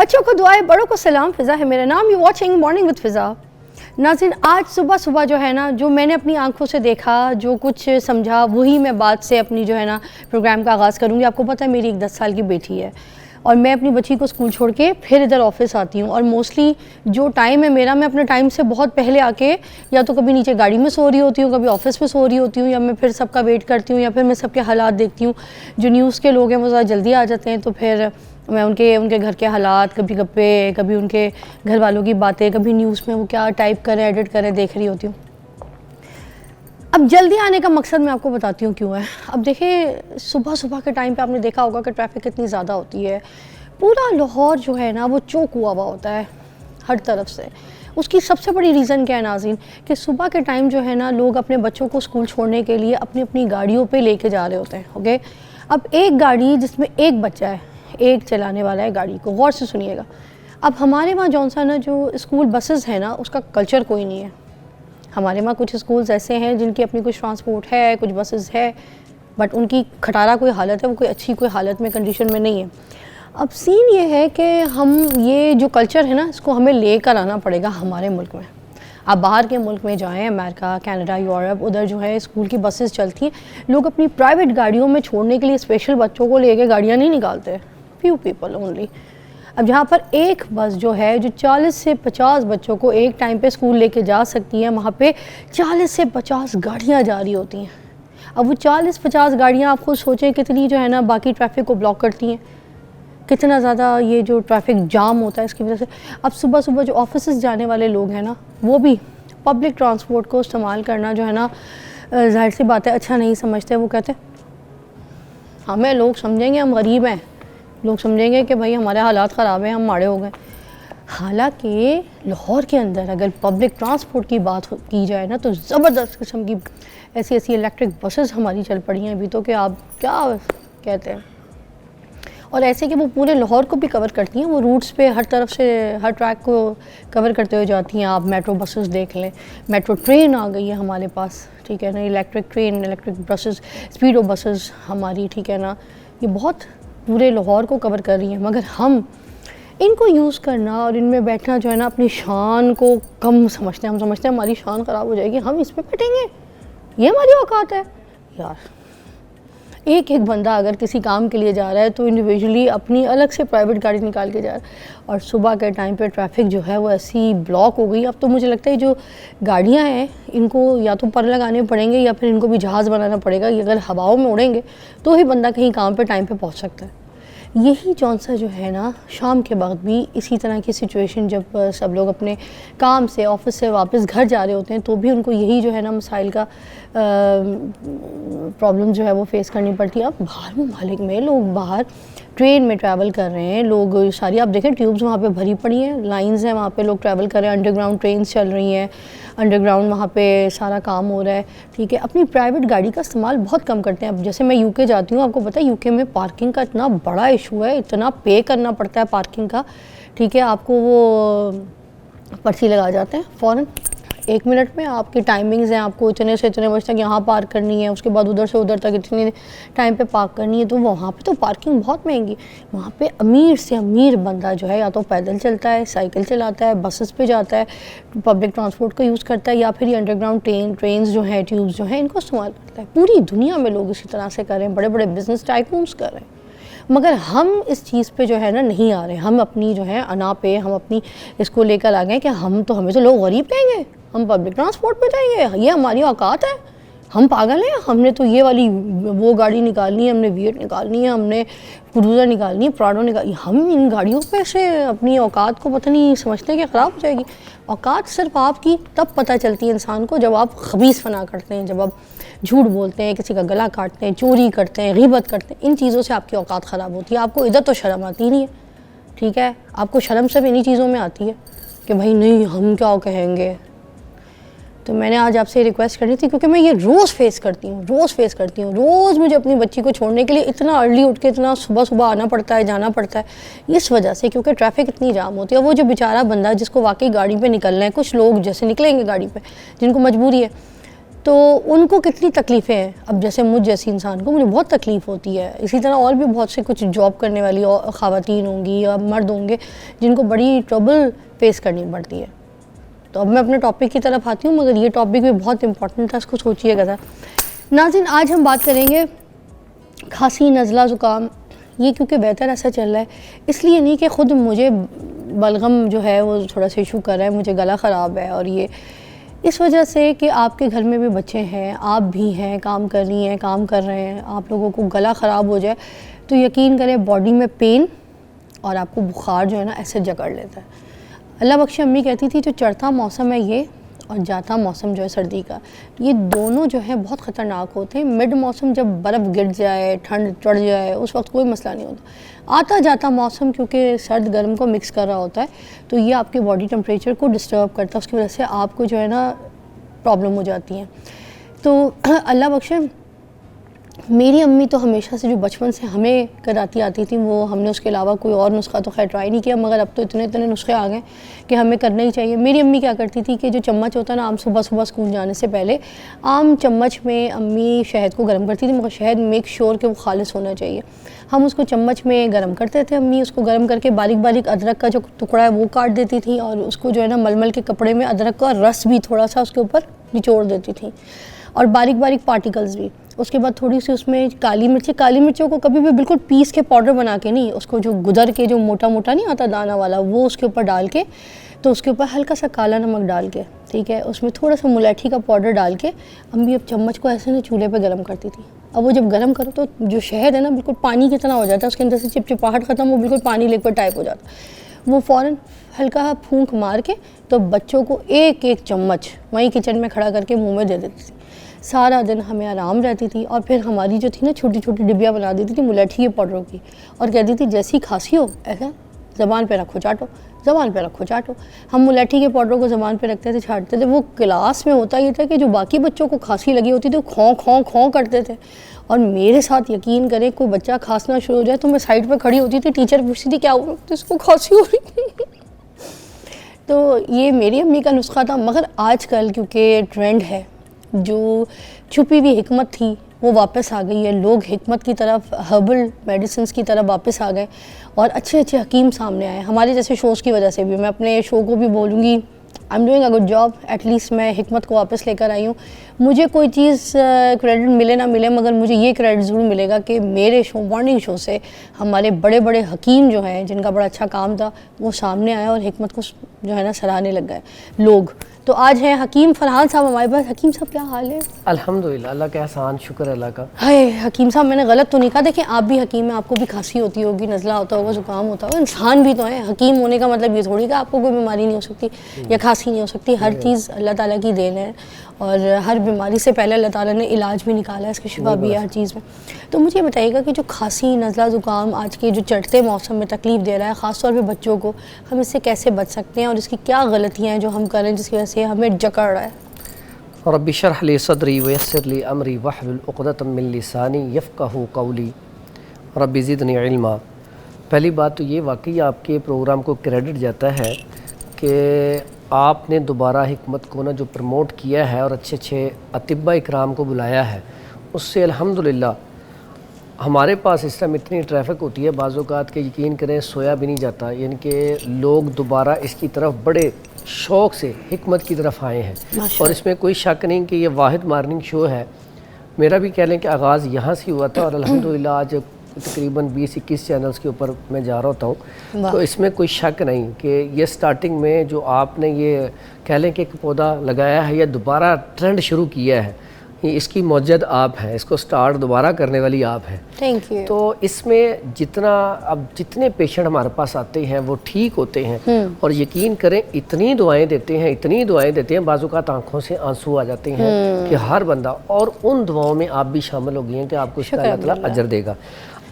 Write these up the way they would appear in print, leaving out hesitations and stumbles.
बच्चों को दुआएं, बड़ों को सलाम। फ़िज़ा है मेरा नाम। यू वॉचिंग मॉर्निंग विद फ़िज़ा। नाज़रीन, आज सुबह सुबह जो है ना, जो मैंने अपनी आंखों से देखा, जो कुछ समझा, वही मैं बात से अपनी जो है ना प्रोग्राम का आगाज़ करूँगी। आपको पता है मेरी एक 10 साल की बेटी है और मैं अपनी बच्ची को स्कूल छोड़ के फिर इधर ऑफिस आती हूँ। और मोस्टली जो टाइम है मेरा, मैं अपने टाइम से बहुत पहले आके या तो कभी नीचे गाड़ी में सो रही होती हूँ, कभी ऑफिस में सो रही होती हूँ, या मैं फिर सबका वेट करती हूँ, या फिर मैं सबके हालात देखती हूँ। जो न्यूज़ के लोग हैं वो ज़्यादा जल्दी आ जाते हैं, तो फिर मैं उनके घर के हालात, कभी गप्पे, कभी उनके घर वालों की बातें, कभी न्यूज़ में वो क्या टाइप करें, एडिट करें, देख रही होती हूँ। अब जल्दी आने का मकसद मैं आपको बताती हूँ क्यों है। अब देखिए, सुबह सुबह के टाइम पे आपने देखा होगा कि ट्रैफिक कितनी ज़्यादा होती है। पूरा लाहौर जो है ना वो चौक हुआ होता है हर तरफ से। उसकी सबसे बड़ी रीज़न क्या है नाज़रीन, कि सुबह के टाइम जो है ना लोग अपने बच्चों को स्कूल छोड़ने के लिए अपनी अपनी गाड़ियों पे लेके जा रहे होते हैं। ओके, अब एक गाड़ी जिसमें एक बच्चा है, एक चलाने वाला है गाड़ी को, गौर से सुनिएगा। अब हमारे वहाँ जौन सा ना जो स्कूल बसेस है ना, उसका कल्चर कोई नहीं है। हमारे वहाँ कुछ स्कूल्स ऐसे हैं जिनकी अपनी कुछ ट्रांसपोर्ट है, कुछ बसेस है, बट उनकी खटारा कोई हालत है, वो कोई अच्छी कोई हालत में, कंडीशन में नहीं है। अब सीन ये है कि हम ये जो कल्चर है ना, इसको हमें लेकर आना पड़ेगा हमारे मुल्क में। आप बाहर के मुल्क में जाएं, अमेरिका, कनाडा, यूरोप, उधर जो है स्कूल की बसेस चलती हैं। लोग अपनी प्राइवेट गाड़ियों में छोड़ने के लिए स्पेशल बच्चों को लेके गाड़ियाँ नहीं निकालते, फ्यू पीपल ओनली। अब जहाँ पर एक बस जो है जो 40 से 50 बच्चों को एक टाइम पे स्कूल लेके जा सकती है, वहाँ पे 40 से 50 गाड़ियाँ जा रही होती हैं। अब वो 40-50 गाड़ियाँ आप खुद सोचें कितनी जो है ना बाकी ट्रैफिक को ब्लॉक करती हैं, कितना ज़्यादा ये जो ट्रैफिक जाम होता है इसकी वजह से। अब सुबह सुबह जो ऑफिस जाने वाले लोग हैं ना, वो भी पब्लिक ट्रांसपोर्ट को इस्तेमाल करना जो है ना, जाहिर सी बात है अच्छा नहीं समझते। वो कहते हैं हमें लोग समझेंगे हम गरीब हैं, लोग समझेंगे कि भाई हमारे हालात ख़राब हैं, हम माड़े हो गए। हालांकि लाहौर के अंदर अगर पब्लिक ट्रांसपोर्ट की बात की जाए ना, तो ज़बरदस्त किस्म की ऐसी ऐसी इलेक्ट्रिक बसेस हमारी चल पड़ी हैं अभी तो, कि आप क्या कहते हैं। और ऐसे कि वो पूरे लाहौर को भी कवर करती हैं, वो रूट्स पे हर तरफ से हर ट्रैक को कवर करते हुए जाती हैं। आप मेट्रो बसेस देख लें, मेट्रो ट्रेन आ गई है हमारे पास, ठीक है ना, electric train, electric buses, स्पीडो buses हमारी, ठीक है ना, ये बहुत पूरे लाहौर को कवर कर रही हैं। मगर हम इनको यूज़ करना और इनमें बैठना जो है ना, अपनी शान को कम समझते हैं। हम समझते हैं हमारी शान ख़राब हो जाएगी, हम इस पर बैठेंगे, ये हमारी औकात है। यार, एक एक बंदा अगर किसी काम के लिए जा रहा है तो इंडिविजुअली अपनी अलग से प्राइवेट गाड़ी निकाल के जा रहा है। और सुबह के टाइम पे ट्रैफिक जो है वो ऐसी ब्लॉक हो गई। अब तो मुझे लगता है जो गाड़ियां हैं इनको या तो पर लगाने पड़ेंगे या फिर इनको भी जहाज़ बनाना पड़ेगा। ये अगर हवाओं में उड़ेंगे तो ही बंदा कहीं काम पे टाइम पे पहुंच सकता है। यही जौन सा जो है ना, शाम के वक्त भी इसी तरह की सिचुएशन, जब सब लोग अपने काम से, ऑफिस से वापस घर जा रहे होते हैं, तो भी उनको यही जो है ना मसाइल का प्रॉब्लम जो है वो फेस करनी पड़ती है। अब बाहर ममालिक में लोग बाहर ट्रेन में ट्रैवल कर रहे हैं, लोग सारी आप देखें ट्यूब्स वहाँ पे भरी पड़ी हैं, लाइंस हैं वहाँ पे, लोग ट्रैवल कर रहे हैं, अंडरग्राउंड ट्रेन्स चल रही हैं, अंडरग्राउंड वहाँ पे सारा काम हो रहा है, ठीक है। अपनी प्राइवेट गाड़ी का इस्तेमाल बहुत कम करते हैं। अब जैसे मैं यूके जाती हूँ, आपको पता है यूके में पार्किंग का इतना बड़ा इशू है, इतना पे करना पड़ता है पार्किंग का, ठीक है। आपको वो पर्ची लगा जाते हैं फ़ौरन, 1 मिनट में आपकी टाइमिंग्स हैं, आपको इतने से इतने बजे तक यहाँ पार्क करनी है, उसके बाद उधर से उधर तक इतने टाइम पे पार्क करनी है। तो वहाँ पे तो पार्किंग बहुत महंगी। वहाँ पे अमीर से अमीर बंदा जो है या तो पैदल चलता है, साइकिल चलाता है, बसेस पे जाता है, पब्लिक ट्रांसपोर्ट का यूज़ करता है, या फिर ये अंडरग्राउंड ट्रेन्स जो हैं, ट्यूब्स जो हैं, इनको इस्तेमाल करता है। पूरी दुनिया में लोग इसी तरह से कर रहे हैं, बड़े बड़े बिजनेस टाइकून्स कर रहे हैं। मगर हम इस चीज़ पे जो है ना नहीं आ रहे। हम अपनी जो है अना पे, हम अपनी इसको लेकर आ गए कि हमें तो लोग गरीब कहेंगे, हम पब्लिक ट्रांसपोर्ट पे जाएंगे, ये हमारी औकात है, हम पागल हैं, हमने तो ये वाली वो गाड़ी निकालनी है, हमने वीएट निकालनी है, हमने क्रूज़र निकालनी है, प्राडो निकालनी। हम इन गाड़ियों पे से अपनी औकात को पता नहीं समझते कि ख़राब हो जाएगी। औकात सिर्फ आपकी तब पता चलती है इंसान को जब आप खबीस फना करते हैं, जब आप झूठ बोलते हैं, किसी का गला काटते हैं, चोरी करते हैं, ग़ीबत करते हैं। इन चीज़ों से आपकी औकात ख़राब होती है। आपको इधर तो शर्म आती नहीं है, ठीक है। आपको शर्म सिर्फ इन्हीं चीज़ों में आती है कि भाई नहीं, हम क्या कहेंगे। तो मैंने आज आपसे रिक्वेस्ट करनी थी, क्योंकि मैं ये रोज़ फेस करती हूँ, रोज़ मुझे अपनी बच्ची को छोड़ने के लिए इतना अर्ली उठ के, इतना सुबह सुबह आना पड़ता है, जाना पड़ता है, इस वजह से, क्योंकि ट्रैफिक इतनी जाम होती है। वो जो बेचारा बंदा जिसको वाकई गाड़ी पे निकलना है, कुछ लोग जैसे निकलेंगे गाड़ी पे जिनको मजबूरी है, तो उनको कितनी तकलीफ़ें हैं। अब जैसे मुझ जैसी इंसान को मुझे बहुत तकलीफ़ होती है, इसी तरह और भी बहुत से कुछ जॉब करने वाली ख़वातीन होंगी या मर्द होंगे जिनको बड़ी ट्रबल फेस करनी पड़ती है। तो अब मैं अपने टॉपिक की तरफ आती हूँ, मगर ये टॉपिक भी बहुत इंपॉर्टेंट था, इसको सोचिएगा ज़रा। नाज़रीन, आज हम बात करेंगे खांसी, नज़ला, ज़ुकाम। ये क्योंकि बेहतर ऐसा चल रहा है, इसलिए नहीं कि ख़ुद मुझे बलगम जो है वो थोड़ा सा इशू कर रहा है, मुझे गला ख़राब है, और ये इस वजह से कि आपके घर में भी बच्चे हैं, आप भी हैं, काम कर रही हैं, काम कर रहे हैं, आप लोगों को गला ख़राब हो जाए तो यकीन करें बॉडी में पेन और आपको बुखार जो है ना ऐसे जकड़ लेता है। अल्लाह बख्शे अम्मी कहती थी जो चढ़ता मौसम है ये और जाता मौसम जो है सर्दी का, ये दोनों जो है बहुत ख़तरनाक होते हैं। मिड मौसम जब बर्फ़ गिर जाए, ठंड चढ़ जाए, उस वक्त कोई मसला नहीं होता। आता जाता मौसम क्योंकि सर्द गर्म को मिक्स कर रहा होता है तो ये आपके बॉडी टेम्परेचर को डिस्टर्ब करता है, उसकी वजह से आपको जो है ना प्रॉब्लम हो जाती है। तो अल्लाह बख्शे मेरी अम्मी तो हमेशा से जो बचपन से हमें कराती आती थी, वो हमने उसके अलावा कोई और नुस्खा तो खैर ट्राई नहीं किया, मगर अब तो इतने इतने नुस्खे आ गए कि हमें करना ही चाहिए। मेरी अम्मी क्या करती थी कि जो चम्मच होता है ना, आम सुबह सुबह स्कूल जाने से पहले आम चम्मच में अम्मी शहद को गर्म करती थी, मगर शहद मेक श्योर कि वो खालिस होना चाहिए। हम उसको चम्मच में गर्म करते थे, अम्मी उसको गर्म करके बारीक बारीक अदरक का जो टुकड़ा है वो काट देती थी और उसको जो है ना मलमल के कपड़े में अदरक का रस भी थोड़ा सा उसके ऊपर निचोड़ देती थी और बारीक बारीक पार्टिकल्स भी। उसके बाद थोड़ी सी उसमें काली मिर्चों को कभी भी बिल्कुल पीस के पाउडर बना के नहीं, उसको जो गुदर के जो मोटा मोटा नहीं आता दाना वाला, वो उसके ऊपर डाल के, तो उसके ऊपर हल्का सा काला नमक डाल के, ठीक है, उसमें थोड़ा सा मुलैठी का पाउडर डाल के अम्मी अब चम्मच को ऐसे ना चूल्हे पे गर्म करती थी। अब वो जब गर्म करो तो जो शहद है ना बिल्कुल पानी की तरह हो जाता है, उसके अंदर से चिपचिपाहट ख़त्म, वो बिल्कुल पानी लिक्विड टाइप हो जाता है। वो फ़ौरन हल्का फूंक मार के तो बच्चों को एक एक चम्मच वहीं किचन में खड़ा करके मुँह में दे देती थी। सारा दिन हमें आराम रहती थी। और फिर हमारी जो थी ना छोटी छोटी डिब्बियाँ बना देती थी मुलैठी के पाउडरों की, और कहती थी जैसी खांसी हो ऐसा ज़बान पे रखो चाटो, ज़बान पे रखो चाटो। हम मुलैठी के पाउडरों को ज़बान पे रखते थे, छाटते थे। वो क्लास में होता ये था कि जो बाकी बच्चों को खांसी लगी होती थी वो खों खों खों करते थे, और मेरे साथ यकीन करें कोई बच्चा खांसना शुरू हो जाए तो मैं साइड पर खड़ी होती थी, टीचर पूछती थी क्या हुआ, तो इसको खांसी हो रही थी। तो ये मेरी अम्मी का नुस्खा था। मगर आजकल क्योंकि ट्रेंड है, जो छुपी हुई हिकमत थी वो वापस आ गई है, लोग हिकमत की तरफ, हर्बल मेडिसिन की तरफ वापस आ गए और अच्छे अच्छे हकीम सामने आए। हमारे जैसे शोज़ की वजह से भी, मैं अपने शो को भी बोलूँगी I am doing a good job, at least मैं हिकमत को वापस लेकर आई हूँ। मुझे कोई चीज़ क्रेडिट मिले ना मिले, मगर मुझे ये क्रेडिट ज़रूर मिलेगा कि मेरे शो, मॉर्निंग शो से हमारे बड़े बड़े हकीम जो हैं, जिनका बड़ा अच्छा काम था, वो सामने आया और हिकमत को जो है ना सराहने लग गए लोग। तो आज हैं हकीम फरहान साहब हमारे पास। हकीम साहब क्या हाल है? अल्हम्दुलिल्लाह, अल्लाह का एहसान, शुक्र अल्लाह का। हाय हकीम साहब, मैंने गलत तो नहीं कहा? देखिए आप भी हकीम हैं, आपको भी खांसी होती होगी, नज़ला होता होगा, ज़ुकाम होता होगा, इंसान भी तो है। हकीम होने का मतलब ये थोड़ी कि आपको कोई बीमारी नहीं हो सकती या खांसी नहीं हो सकती। हर चीज़ अल्लाह ताला की देन है और हर बीमारी से पहले अल्लाह ताला ने इलाज भी निकाला है, इसकी शिफा भी है हर चीज़ में। तो मुझे बताइएगा कि जो खांसी, नज़ला, ज़ुकाम आज के जो चढ़ते मौसम में तकलीफ़ दे रहा है, ख़ासतौर पर बच्चों को, हम इससे कैसे बच सकते हैं और इसकी क्या गलतियाँ हैं जो हम करें जिसकी वजह से हमें जकड़ रहा है? रब्बि शरह ली सदरी वयस्सिर ली अमरी वहलुल उक़दतम मिन लिसानी यफ़क़हू क़ौली रब्बि ज़िदनी इल्मा। पहली बात तो ये वाकई आपके प्रोग्राम को क्रेडिट जाता है कि आपने दोबारा हिकमत को ना जो प्रमोट किया है और अच्छे अच्छे अतिब्बा इकराम को बुलाया है, उससे अल्हम्दुलिल्लाह हमारे पास इस टाइम इतनी ट्रैफिक होती है बाज़ औक़ात के यकीन करें सोया भी नहीं जाता, यानी कि लोग दोबारा इसकी तरफ बड़े शौक़ से हिकमत की तरफ आए हैं। और इसमें कोई शक नहीं कि ये वाहिद मॉर्निंग शो है। मेरा भी कह लें कि आगाज़ यहाँ से हुआ था और अल्हम्दुलिल्लाह आज तकरीबन 20-21 चैनल्स के ऊपर मैं जा रहा होता हूँ। तो इसमें कोई शक नहीं कि ये स्टार्टिंग में जो आपने ये कह लें कि एक पौधा लगाया है या दोबारा ट्रेंड शुरू किया है, इसकी मौजद आप हैं, इसको स्टार्ट दोबारा करने वाली आप हैं। Thank you. तो इसमें जितने पेशेंट हमारे पास आते हैं वो ठीक होते हैं और यकीन करें इतनी दुआएं देते हैं, बाज़ औक़ात आंखों से आंसू आ जाते हैं कि हर बंदा, और उन दुआओं में आप भी शामिल हो गई हैं कि आपको इसका अल्लाह ताला अजर देगा।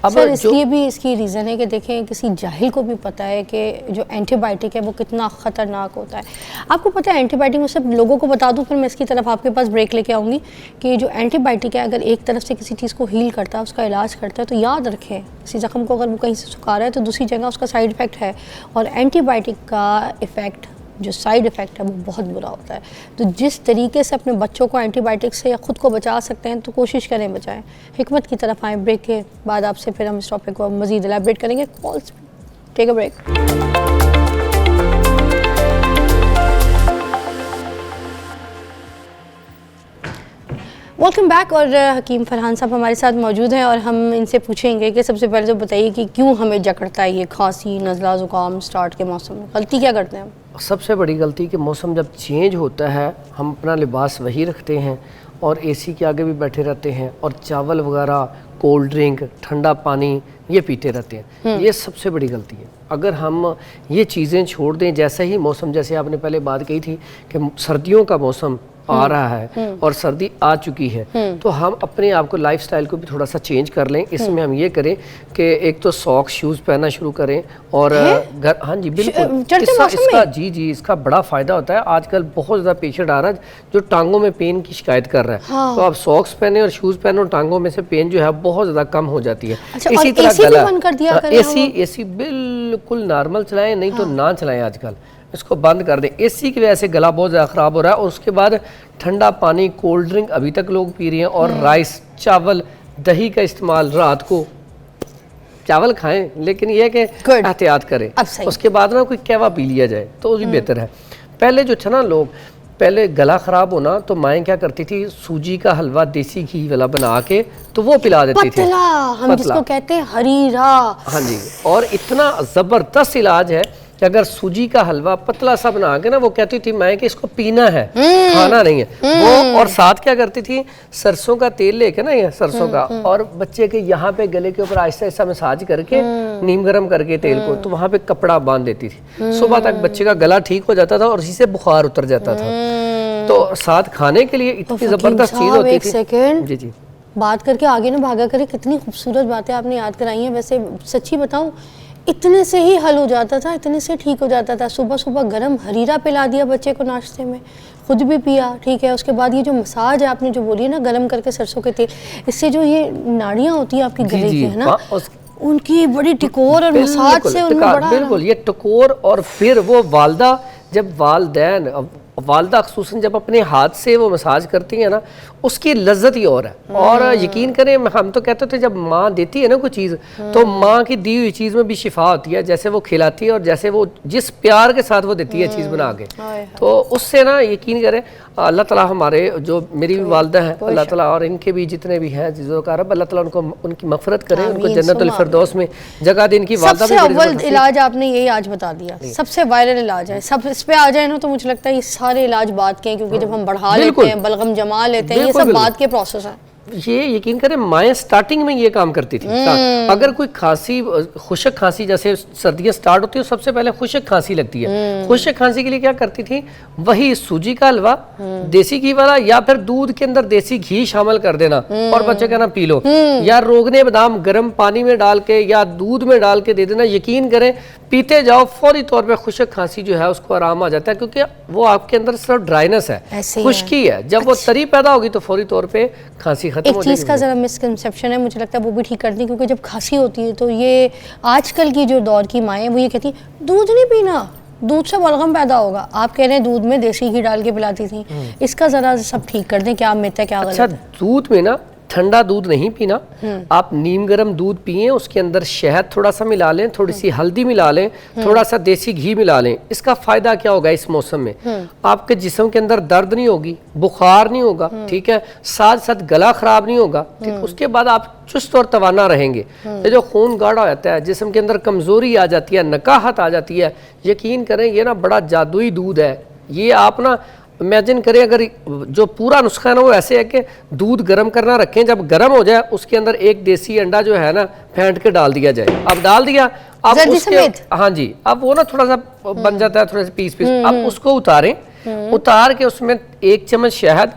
अब सर इसलिए भी इसकी रीज़न है कि देखें किसी जाहिल को भी पता है कि जो एंटीबायोटिक है वो कितना ख़तरनाक होता है। आपको पता है एंटीबायोटिक, मैं सब लोगों को बता दूं फिर मैं इसकी तरफ आपके पास ब्रेक लेके आऊँगी, कि जो एंटीबायोटिक है अगर एक तरफ से किसी चीज़ को हील करता है, उसका इलाज करता है, तो याद रखें किसी ज़ख्म को अगर वो कहीं से सुखा रहा है तो दूसरी जगह उसका साइड इफ़ेक्ट है, और एंटीबायोटिक का इफ़ेक्ट जो साइड इफ़ेक्ट है वो बहुत बुरा होता है। तो जिस तरीके से अपने बच्चों को एंटीबायोटिक से या ख़ुद को बचा सकते हैं तो कोशिश करें बचाएं। हिकमत की तरफ आएँ, ब्रेक के बाद आपसे फिर हम इस टॉपिक को मज़ीद एलैबोरेट करेंगे। कॉल्स, take a break. Welcome back. और हकीम फरहान साहब हमारे साथ मौजूद हैं और हम इनसे पूछेंगे कि सबसे पहले तो बताइए कि क्यों हमें जकड़ता है ये खांसी, नज़ला, ज़ुकाम स्टार्ट के मौसम में? गलती क्या करते हैं हम? सबसे बड़ी गलती कि मौसम जब चेंज होता है हम अपना लिबास वही रखते हैं और एसी के आगे भी बैठे रहते हैं और चावल वगैरह, कोल्ड ड्रिंक, ठंडा पानी ये पीते रहते हैं। ये सबसे बड़ी गलती है। अगर हम ये चीज़ें छोड़ दें, जैसे ही मौसम, जैसे आपने पहले बात कही थी कि सर्दियों का मौसम आ रहा है और सर्दी आ चुकी है, तो हम अपने आप को, लाइफस्टाइल को भी थोड़ा सा चेंज कर लें। इसमें हम ये करें कि एक तो सॉक्स, शूज़ पहनना शुरू करें और घर, हाँ जी बिल्कुल, इसका बड़ा फ़ायदा होता है। आजकल बहुत ज़्यादा पेशेंट आ रहा है जो टांगों में पेन की शिकायत कर रहा है। हाँ। तो आप सॉक्स पहने और शूज़ पहने और टांगों में से पेन जो है बहुत ज़्यादा कम हो जाती है। अच्छा, इसी तरह गला, एसी बिल्कुल नॉर्मल चलाएं, नहीं तो ना चलाएं। आजकल इसको बंद कर दें। एसी की वजह से गला बहुत ज़्यादा ख़राब हो रहा है। और उसके बाद ठंडा पानी, कोल्ड ड्रिंक अभी तक लोग पी रहे हैं और राइस, चावल, दही का इस्तेमाल, रात को चावल खाएं लेकिन यह है कि एहतियात करें। उसके बाद ना कोई कहवा पी लिया जाए तो वो भी बेहतर है। पहले जो था ना, लोग पहले गला ख़राब होना तो माएँ क्या करती थी, सूजी का हलवा देसी घी वाला बना के तो वो पिला देती थी, हम जिसको कहते हैं हरीरा। हाँ जी, और इतना ज़बरदस्त इलाज है कि अगर सूजी का हलवा पतला सा बना के ना, वो कहती थी मैं कि इसको पीना है, खाना नहीं है वो। और साथ क्या करती थी, सरसों का तेल लेके ना, ये सरसों का, और बच्चे के यहाँ पे गले के ऊपर आहिस्ता आहिस्ता मसाज करके, नीम गर्म करके तेल को, तो वहाँ पे कपड़ा बांध देती थी। सुबह तक बच्चे का गला ठीक हो जाता था और इसी से बुखार उतर जाता था। तो साथ खाने के लिए इतनी ज़बरदस्त चीज़ होती थी। सेकंड जी जी, बात करके आगे ना भागा करे, कितनी खूबसूरत बातें आपने याद कराई हैं। वैसे सच्ची बताऊं, इतने से ही हल हो जाता था, इतने से ठीक हो जाता था। सुबह सुबह गरम हरीरा पिला दिया बच्चे को नाश्ते में, खुद भी पिया, ठीक है। उसके बाद ये जो मसाज है आपने जो बोली है ना, गरम करके सरसों के तेल, इससे जो ये नाड़ियाँ होती हैं आपकी गले की, है ना, उनकी बड़ी टिकोर और मसाज से उनमें बड़ा, बिल्कुल ये टिकोर। और फिर वो वालदा, जब वालदा खुसूसन जब अपने हाथ से वो मसाज करती है ना, उसकी लज्जत ही और है। और यकीन करें, हम तो कहते थे जब माँ देती है ना कोई चीज़, तो माँ की दी हुई चीज़ में भी शिफा होती है। जैसे वो खिलाती है और जैसे वो जिस प्यार के साथ वो देती है चीज़ बना के, तो उससे ना यकीन करें अल्लाह ताला, हमारे जो मेरी भी वालदा है, अल्लाह ताला, और इनके भी जितने भी हैं जिज़ोकार, अल्लाह ताला उनको, उनकी मग़फ़िरत करे, उनको जन्नतुल फिरदौस में जगह दे। इनकी वालदा सबसे अव्वल इलाज आपने यही आज बता दिया, सबसे वायरल इलाज है। सब इस पे आ जाए ना तो मुझे लगता है ये सारे इलाज बात के हैं, क्योंकि जब हम बढ़ा लेते हैं, बलगम जमा लेते हैं, ये सब बात के प्रोसेस है। ये यकीन करें, माएँ स्टार्टिंग में ये काम करती थी। अगर कोई खांसी, खुशक खांसी, जैसे सर्दियाँ स्टार्ट होती है, सबसे पहले खुशक खांसी लगती है। खुशक खांसी के लिए क्या करती थी, वही सूजी का हलवा देसी घी वाला, या फिर दूध के अंदर देसी घी शामिल कर देना और बच्चे कहना पी लो, या रोगने बादाम गर्म पानी में डाल के या दूध में डाल के दे देना। यकीन करें, पीते जाओ, फौरी तौर पे खुशक खांसी जो है उसको आराम आ जाता है, क्योंकि वो आपके अंदर सिर्फ ड्राइनेस है, खुश्की है। जब वो तरी पैदा होगी तो फौरी तौर पे खांसी खत्म हो जाएगी। एक चीज़ का ज़रा मिसकंसेप्शन है, मुझे लगता है वो भी ठीक कर दी, क्योंकि जब खांसी होती है तो ये आजकल की जो दौर की माएँ वो ये कहती हैं दूध नहीं पीना, दूध से बलगम पैदा होगा। आप कह रहे हैं दूध में देसी घी डाल के पिलाती थी, इसका ज़रा सब ठीक कर दें, क्या मिथ है, क्या गलत है? अच्छा, दूध में ना ठंडा दूध नहीं पीना, आप नीम गर्म दूध पिए, उसके अंदर शहद थोड़ा सा मिला लें, थोड़ी सी हल्दी मिला लें, थोड़ा सा देसी घी मिला लें। इसका फ़ायदा क्या होगा इस मौसम में, आपके जिस्म के अंदर दर्द नहीं होगी, बुखार नहीं होगा, ठीक है, साथ साथ गला ख़राब नहीं होगा, ठीक। उसके बाद आप चुस्त और तवाना रहेंगे। ये जो खून गाढ़ा होता है, जिस्म के अंदर कमज़ोरी आ जाती है, नकाहत आ जाती है, यकीन करें ये ना बड़ा जादुई दूध है। ये आप ना इमेजिन करें, अगर जो पूरा नुस्खा है ना वो ऐसे है कि दूध गर्म करना रखें, जब गर्म हो जाए उसके अंदर एक देसी अंडा जो है ना फेंट के डाल दिया जाए। अब डाल दिया, अब उसके, हाँ जी, अब वो ना थोड़ा सा बन जाता है, थोड़े से पीस अब उसको उतारें, उतार के उसमें 1 चम्मच शहद,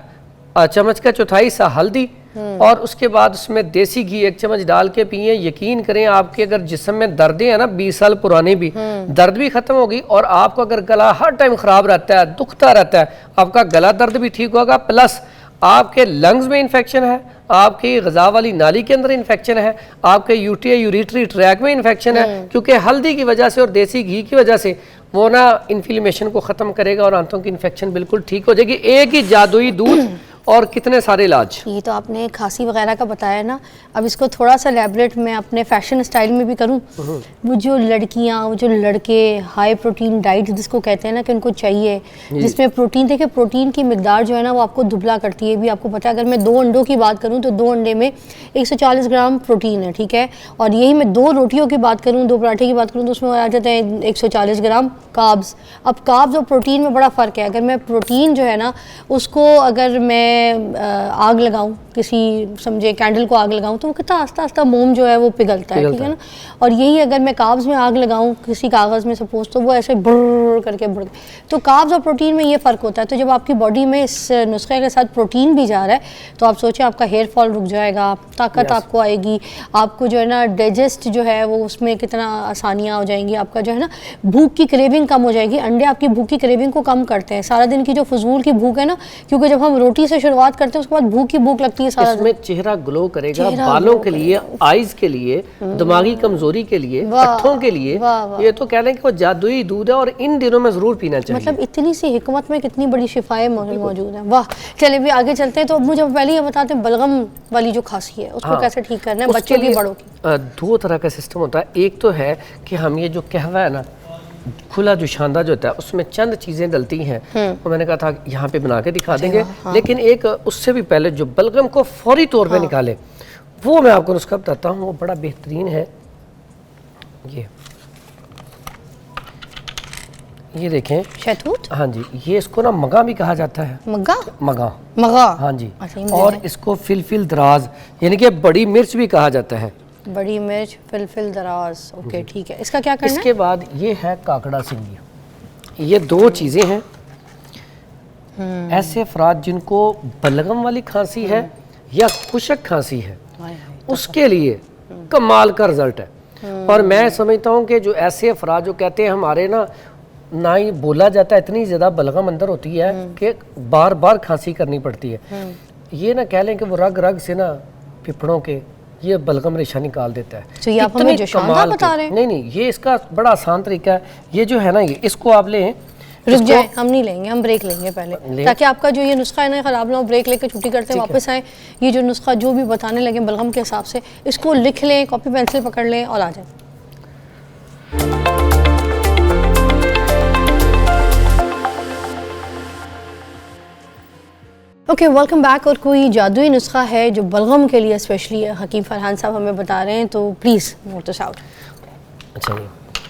चम्मच का चौथाई हिस्सा हल्दी, और उसके बाद उसमें देसी घी 1 चम्मच डाल के पिए। यकीन करें, आपके अगर जिस्म में दर्दें हैं ना 20 साल पुरानी भी, दर्द भी खत्म होगी। और आपका अगर गला हर टाइम खराब रहता है, दुखता रहता है, आपका गला दर्द भी ठीक होगा, प्लस आपके लंग्स में इन्फेक्शन है, आपकी ग़िज़ा वाली नाली के अंदर इन्फेक्शन है, आपके यूटीआई यूरिटरी ट्रैक में इन्फेक्शन है, क्योंकि हल्दी की वजह से और देसी घी की वजह से वो ना इन्फ्लेमेशन को ख़त्म करेगा और आंतों की इन्फेक्शन बिल्कुल ठीक हो जाएगी। एक ही जादुई दूध और कितने सारे इलाज। ये तो आपने खांसी वगैरह का बताया ना, अब इसको थोड़ा सा एलैबोरेट मैं अपने फैशन स्टाइल में भी करूं। वो जो लड़कियां, वो जो लड़के हाई प्रोटीन डाइट जिसको कहते हैं ना कि उनको चाहिए, जिसमें प्रोटीन, देखिए प्रोटीन की मिकदार जो है ना वो आपको दुबला करती है। भी आपको पता है, अगर मैं 2 अंडों की बात करूँ तो 2 अंडे में 140 ग्राम प्रोटीन है, ठीक है। और यही मैं 2 रोटियों की बात करूँ, 2 पराठे की बात करूँ तो उसमें आ जाते हैं 140 ग्राम कार्ब्स। अब कार्ब्स और प्रोटीन में बड़ा फ़र्क है। अगर मैं प्रोटीन जो है ना उसको अगर मैं आग लगाऊं, किसी समझे कैंडल को आग लगाऊं तो वो कितना आस्ता आस्ता मोम जो है वो पिघलता है, ठीक है ना। और यही अगर मैं कार्ब्स में आग लगाऊं किसी कागज़ में सपोज, तो वो ऐसे बुर्र करके बुड़। तो कार्ब्स और प्रोटीन में ये फ़र्क होता है। तो जब आपकी बॉडी में इस नुस्खे के साथ प्रोटीन भी जा रहा है तो आप सोचें आपका हेयर फॉल रुक जाएगा, ताकत आपको आएगी, आपको जो है ना डाइजेस्ट जो है वो उसमें कितना आसानियाँ हो जाएंगी, आपका जो है ना भूख की क्रेविंग कम हो जाएगी। अंडे आपकी भूख की क्रेविंग को कम करते हैं, सारा दिन की जो फजूल की भूख है ना, क्योंकि जब हम रोटी से शुरुआत करते हैं उसके बाद भूख की भूख लगती है सारा इसमें चेहरा ग्लो करेगा, बालों के लिए, आईज के लिए, दिमागी कमजोरी के लिए, पट्ठों के लिए। ये तो कह रहे हैं कि वो जादुई दूध है और इन दिनों में जरूर पीना चाहिए। मतलब इतनी सी हिकमत में कितनी बड़ी शिफाएं मौजूद हैं। वाह, चलिए भी आगे चलते हैं। तो मुझे पहले ये बताते हैं बलगम वाली जो खांसी है उसको कैसे ठीक करना है, बच्चों की बड़ों की। 2 तरह का सिस्टम होता है। एक तो है कि हम ये जो कहवा है ना, खुला जो शानदा जो होता है उसमें चंद चीज़ें डलती हैं, वो मैंने कहा था यहाँ पे बना के दिखा देंगे। लेकिन एक उससे भी पहले जो बलगम को फौरी तौर पे निकाले वो मैं आपको नुस्खा बताता हूँ, वो बड़ा बेहतरीन है। ये देखें शहतूत, हाँ जी, ये इसको ना मगा भी कहा जाता है। मगा मगा मगा, हाँ जी। और इसको फिलफिल दराज यानी कि बड़ी मिर्च भी कहा जाता है। बड़ी मिर्च, फिलफिल दराज, ओके ठीक है। इसका क्या करना है? इसके बाद ये है काकड़ा सिंगी। ये 2 चीज़ें हैं। ऐसे अफराद जिनको बलगम वाली खांसी है या खुशक खांसी है उसके लिए कमाल का रिजल्ट है। और मैं समझता हूँ कि जो ऐसे अफराद जो कहते हैं हमारे ना ही बोला जाता है, इतनी ज़्यादा बलगम अंदर होती है कि बार बार खांसी करनी पड़ती है, ये ना कह लें कि वो रग रग से ना पिपड़ों के ये बलगम रेशा निकाल देता है। तो ये आप हमें जो शानदार बता रहे हैं। नहीं, ये इसका बड़ा आसान तरीका है। ये जो है ना, ये इसको आप लें, रुक जाए, हम नहीं लेंगे, हम ब्रेक लेंगे पहले, ताकि आपका जो ये नुस्खा है ना ख़राब ना हो। ब्रेक लेके छुट्टी करते हैं, वापस आए, ये जो नुस्खा जो भी बताने लगे बलगम के हिसाब से इसको लिख लें, कॉपी पेंसिल पकड़ लें और आ जाए। Okay, welcome back. और कोई जादुई नुस्खा है जो बलगम के लिए स्पेशली हकीम फरहान साहब हमें बता रहे हैं, तो प्लीज़ नोट दिस आउट। अच्छा जी,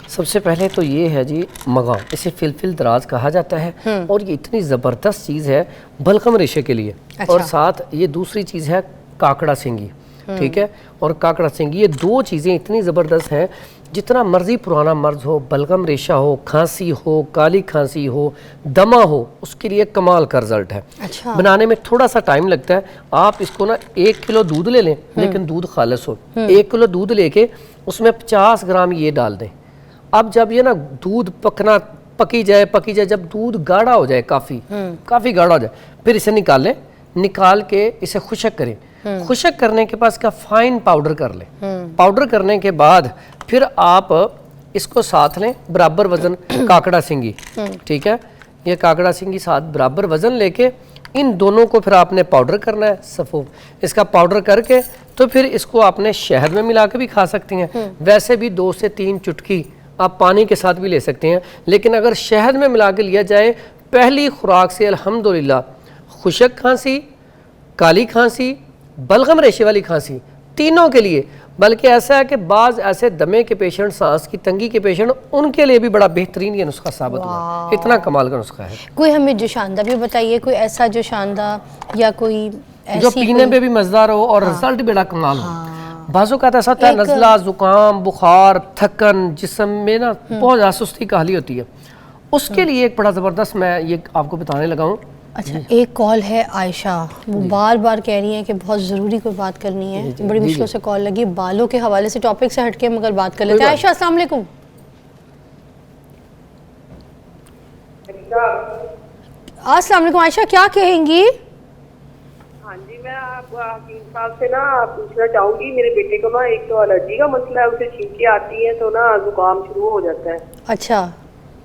सबसे पहले तो ये है जी मगा, इसे फिलफिल दराज कहा जाता है और ये इतनी ज़बरदस्त चीज़ है बलगम रेशे के लिए। अच्छा। और साथ ये दूसरी चीज़ है काकड़ा सिंगी, ठीक है। और काकड़ा सिंगी, ये 2 चीज़ें इतनी ज़बरदस्त हैं, जितना मर्जी पुराना मर्ज हो, बलगम रेशा हो, खांसी हो, काली खांसी हो, दमा हो, उसके लिए कमाल का रिजल्ट है। अच्छा। बनाने में थोड़ा सा टाइम लगता है। आप इसको ना 1 किलो दूध ले लें, लेकिन दूध खालिस हो। 1 किलो दूध लेके उसमें 50 ग्राम ये डाल दें। अब जब ये ना दूध पकी जाए, जब दूध गाढ़ा हो जाए, काफ़ी गाढ़ा हो जाए, फिर इसे निकालें, निकाल के इसे खुशक करें। खुशक करने के बाद इसका फाइन पाउडर कर लें। पाउडर करने के बाद फिर आप इसको साथ लें, बराबर वजन काकड़ा सिंगी, ठीक है। ये काकड़ा सिंगी साथ बराबर वजन लेके इन दोनों को फिर आपने पाउडर करना है सफ़ूफ। इसका पाउडर करके तो फिर इसको आपने शहद में मिला के भी खा सकती हैं। वैसे भी 2 से 3 चुटकी आप पानी के साथ भी ले सकते हैं, लेकिन अगर शहद में मिला के लिया जाए पहली खुराक से अल्हम्दुलिल्लाह खुशक खांसी, काली खांसी, बलगम रेशे वाली खांसी, तीनों के लिए। बल्कि ऐसा है कि बाज़ ऐसे दमे के पेशेंट, सांस की तंगी के पेशेंट, उनके लिए भी बड़ा बेहतरीन ये नुस्खा साबित हुआ। इतना कमाल का नुस्खा है। कोई हमें जो शानदा भी बताइए, कोई ऐसा जो शानदा या कोई जो पीने में भी मज़ेदार हो और रिजल्ट भी बड़ा कमाल हो। बाज़ों का ऐसा होता है नज़ला, ज़ुकाम, बुखार, थकन, जिस्म में ना बहुत ज़्यादा सुस्ती काहली होती है, उसके लिए एक बड़ा ज़बरदस्त मैं ये आपको बताने लगा हूँ। अच्छा, एक कॉल है आयशा, वो बार बार कह रही हैं कि बहुत ज़रूरी कोई बात करनी है। बड़ी मुश्किल से कॉल लगी, बालों के हवाले से, टॉपिक से हटके मगर बात कर लेते हैं। आयशा, अस्सलाम वालेकुम। अस्सलाम वालेकुम आयशा, क्या कहेंगी? हकीम साहब से ना पूछना चाहूंगी, मेरे बेटे को ना एक तो एलर्जी का मसला है, उसे छींकें आती हैं तो ना जुकाम शुरू हो जाता है। अच्छा।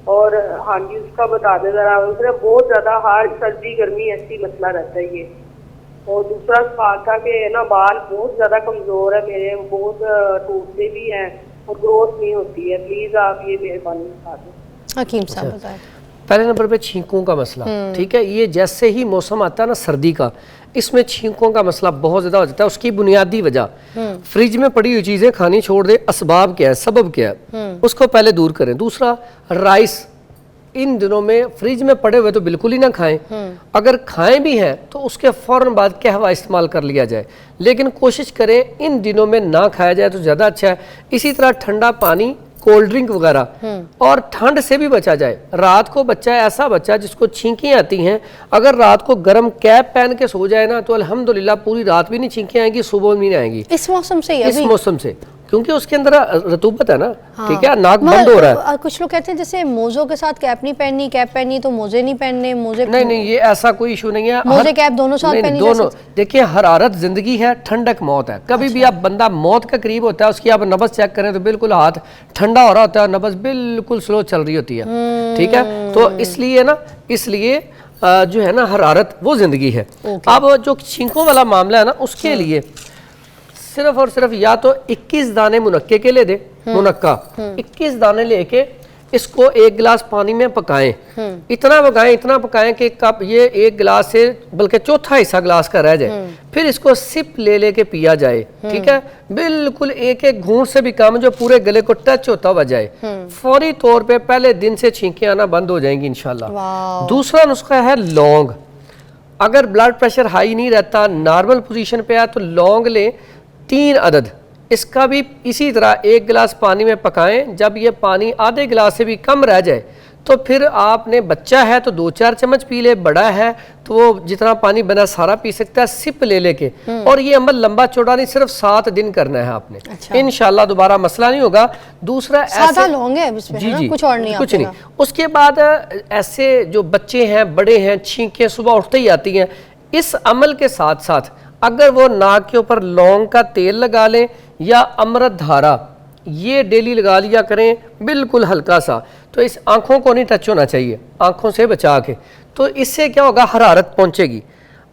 और हाँ जी, उसका बता दें जरा, उसने बहुत ज्यादा हर सर्दी गर्मी ऐसी मसला रहता है ये। और दूसरा फाका के ना बाल बहुत ज्यादा कमजोर है मेरे, बहुत टूटते भी हैं और ग्रोथ नहीं होती है। प्लीज आप ये मेहरबानी बता दें। हकीम साहब बताएं। पहले नंबर पे छींकों का मसला, ठीक है, ये जैसे ही मौसम आता है ना सर्दी का, इसमें छींकों का मसला बहुत ज़्यादा हो जाता है। उसकी बुनियादी वजह फ्रिज में पड़ी हुई चीज़ें खानी छोड़ दे, असबाब क्या है, सबब क्या है, उसको पहले दूर करें। दूसरा, राइस इन दिनों में फ्रिज में पड़े हुए तो बिल्कुल ही ना खाएं, अगर खाएं भी हैं तो उसके फ़ौरन बाद कहवा इस्तेमाल कर लिया जाए, लेकिन कोशिश करें इन दिनों में ना खाया जाए तो ज़्यादा अच्छा है। इसी तरह ठंडा पानी, कोल्ड ड्रिंक वगैरह, और ठंड से भी बचा जाए। रात को बच्चा, ऐसा बच्चा जिसको छींकें आती हैं, अगर रात को गर्म कैप पहन के सो जाए ना तो अल्हम्दुलिल्लाह पूरी रात भी नहीं छींकें आएंगी, सुबह भी नहीं आएंगी। इस मौसम से इस मौसम से, क्योंकि उसके अंदर रतूबत है ना, हाँ। ठीक है, नाक बंद हो रहा है। कुछ लोग कहते हैं जैसे मोजों के साथ कैप नहीं पहननी, कैप पहननी तो मोजे नहीं पहनने, मोजे नहीं, ये ऐसा कोई इशू नहीं है। मोजे कैप दोनों साथ नहीं, पहनी दोनों। देखिए, हरारत जिंदगी है, ठंडक मौत है। कभी भी आप बंदा मौत के करीब होता है, उसकी आप नब्ज चेक करें तो बिल्कुल हाथ ठंडा हो रहा होता है, नब्ज बिल्कुल स्लो चल रही होती है, ठीक है। तो इसलिए ना, इसलिए जो है ना हरारत वो जिंदगी है। अब जो छींकों वाला मामला है ना, उसके लिए सिर्फ और सिर्फ या तो 21 दाने मुनक्के के ले दे, मुनक्का 21 दाने लेके इसको 1 गिलास पानी में पकाएं। इतना पकाएं कि कप ये 1 गिलास से बल्कि चौथा हिस्सा गिलास का रह जाए, फिर इसको सिप ले लेके पिया जाए, ठीक है। बिल्कुल एक घूंट से भी कम, जो पूरे गले को टच होता हुआ जाए। फौरी तौर पे पहले दिन से छींकें आना बंद हो जाएंगी इंशाल्लाह। दूसरा नुस्खा है लौंग। अगर ब्लड प्रेशर हाई नहीं रहता, नॉर्मल पोजीशन पे है, तो लौंग लें 3 अदद। इसका भी इसी तरह 1 गिलास पानी में पकाएं। जब ये पानी आधे गिलास से भी कम रह जाए तो फिर आपने, बच्चा है तो 2-4 चम्मच पी ले, बड़ा है तो वो जितना पानी बना सारा पी सकता है, सिप ले लेके। और ये अमल लंबा चौड़ा नहीं, सिर्फ 7 दिन करना है आपने। अच्छा। इंशाल्लाह दोबारा मसला नहीं होगा। दूसरा, सादा लौंग है इसमें, जी, कुछ और नहीं, कुछ नहीं। उसके बाद ऐसे जो बच्चे हैं, बड़े हैं, छींकें सुबह उठते ही आती हैं, इस अमल के साथ साथ अगर वो नाक के ऊपर लौंग का तेल लगा लें या अमृत धारा, ये डेली लगा लिया करें, बिल्कुल हल्का सा। तो इस आंखों को नहीं टच होना चाहिए, आंखों से बचा के। तो इससे क्या होगा, हरारत पहुंचेगी।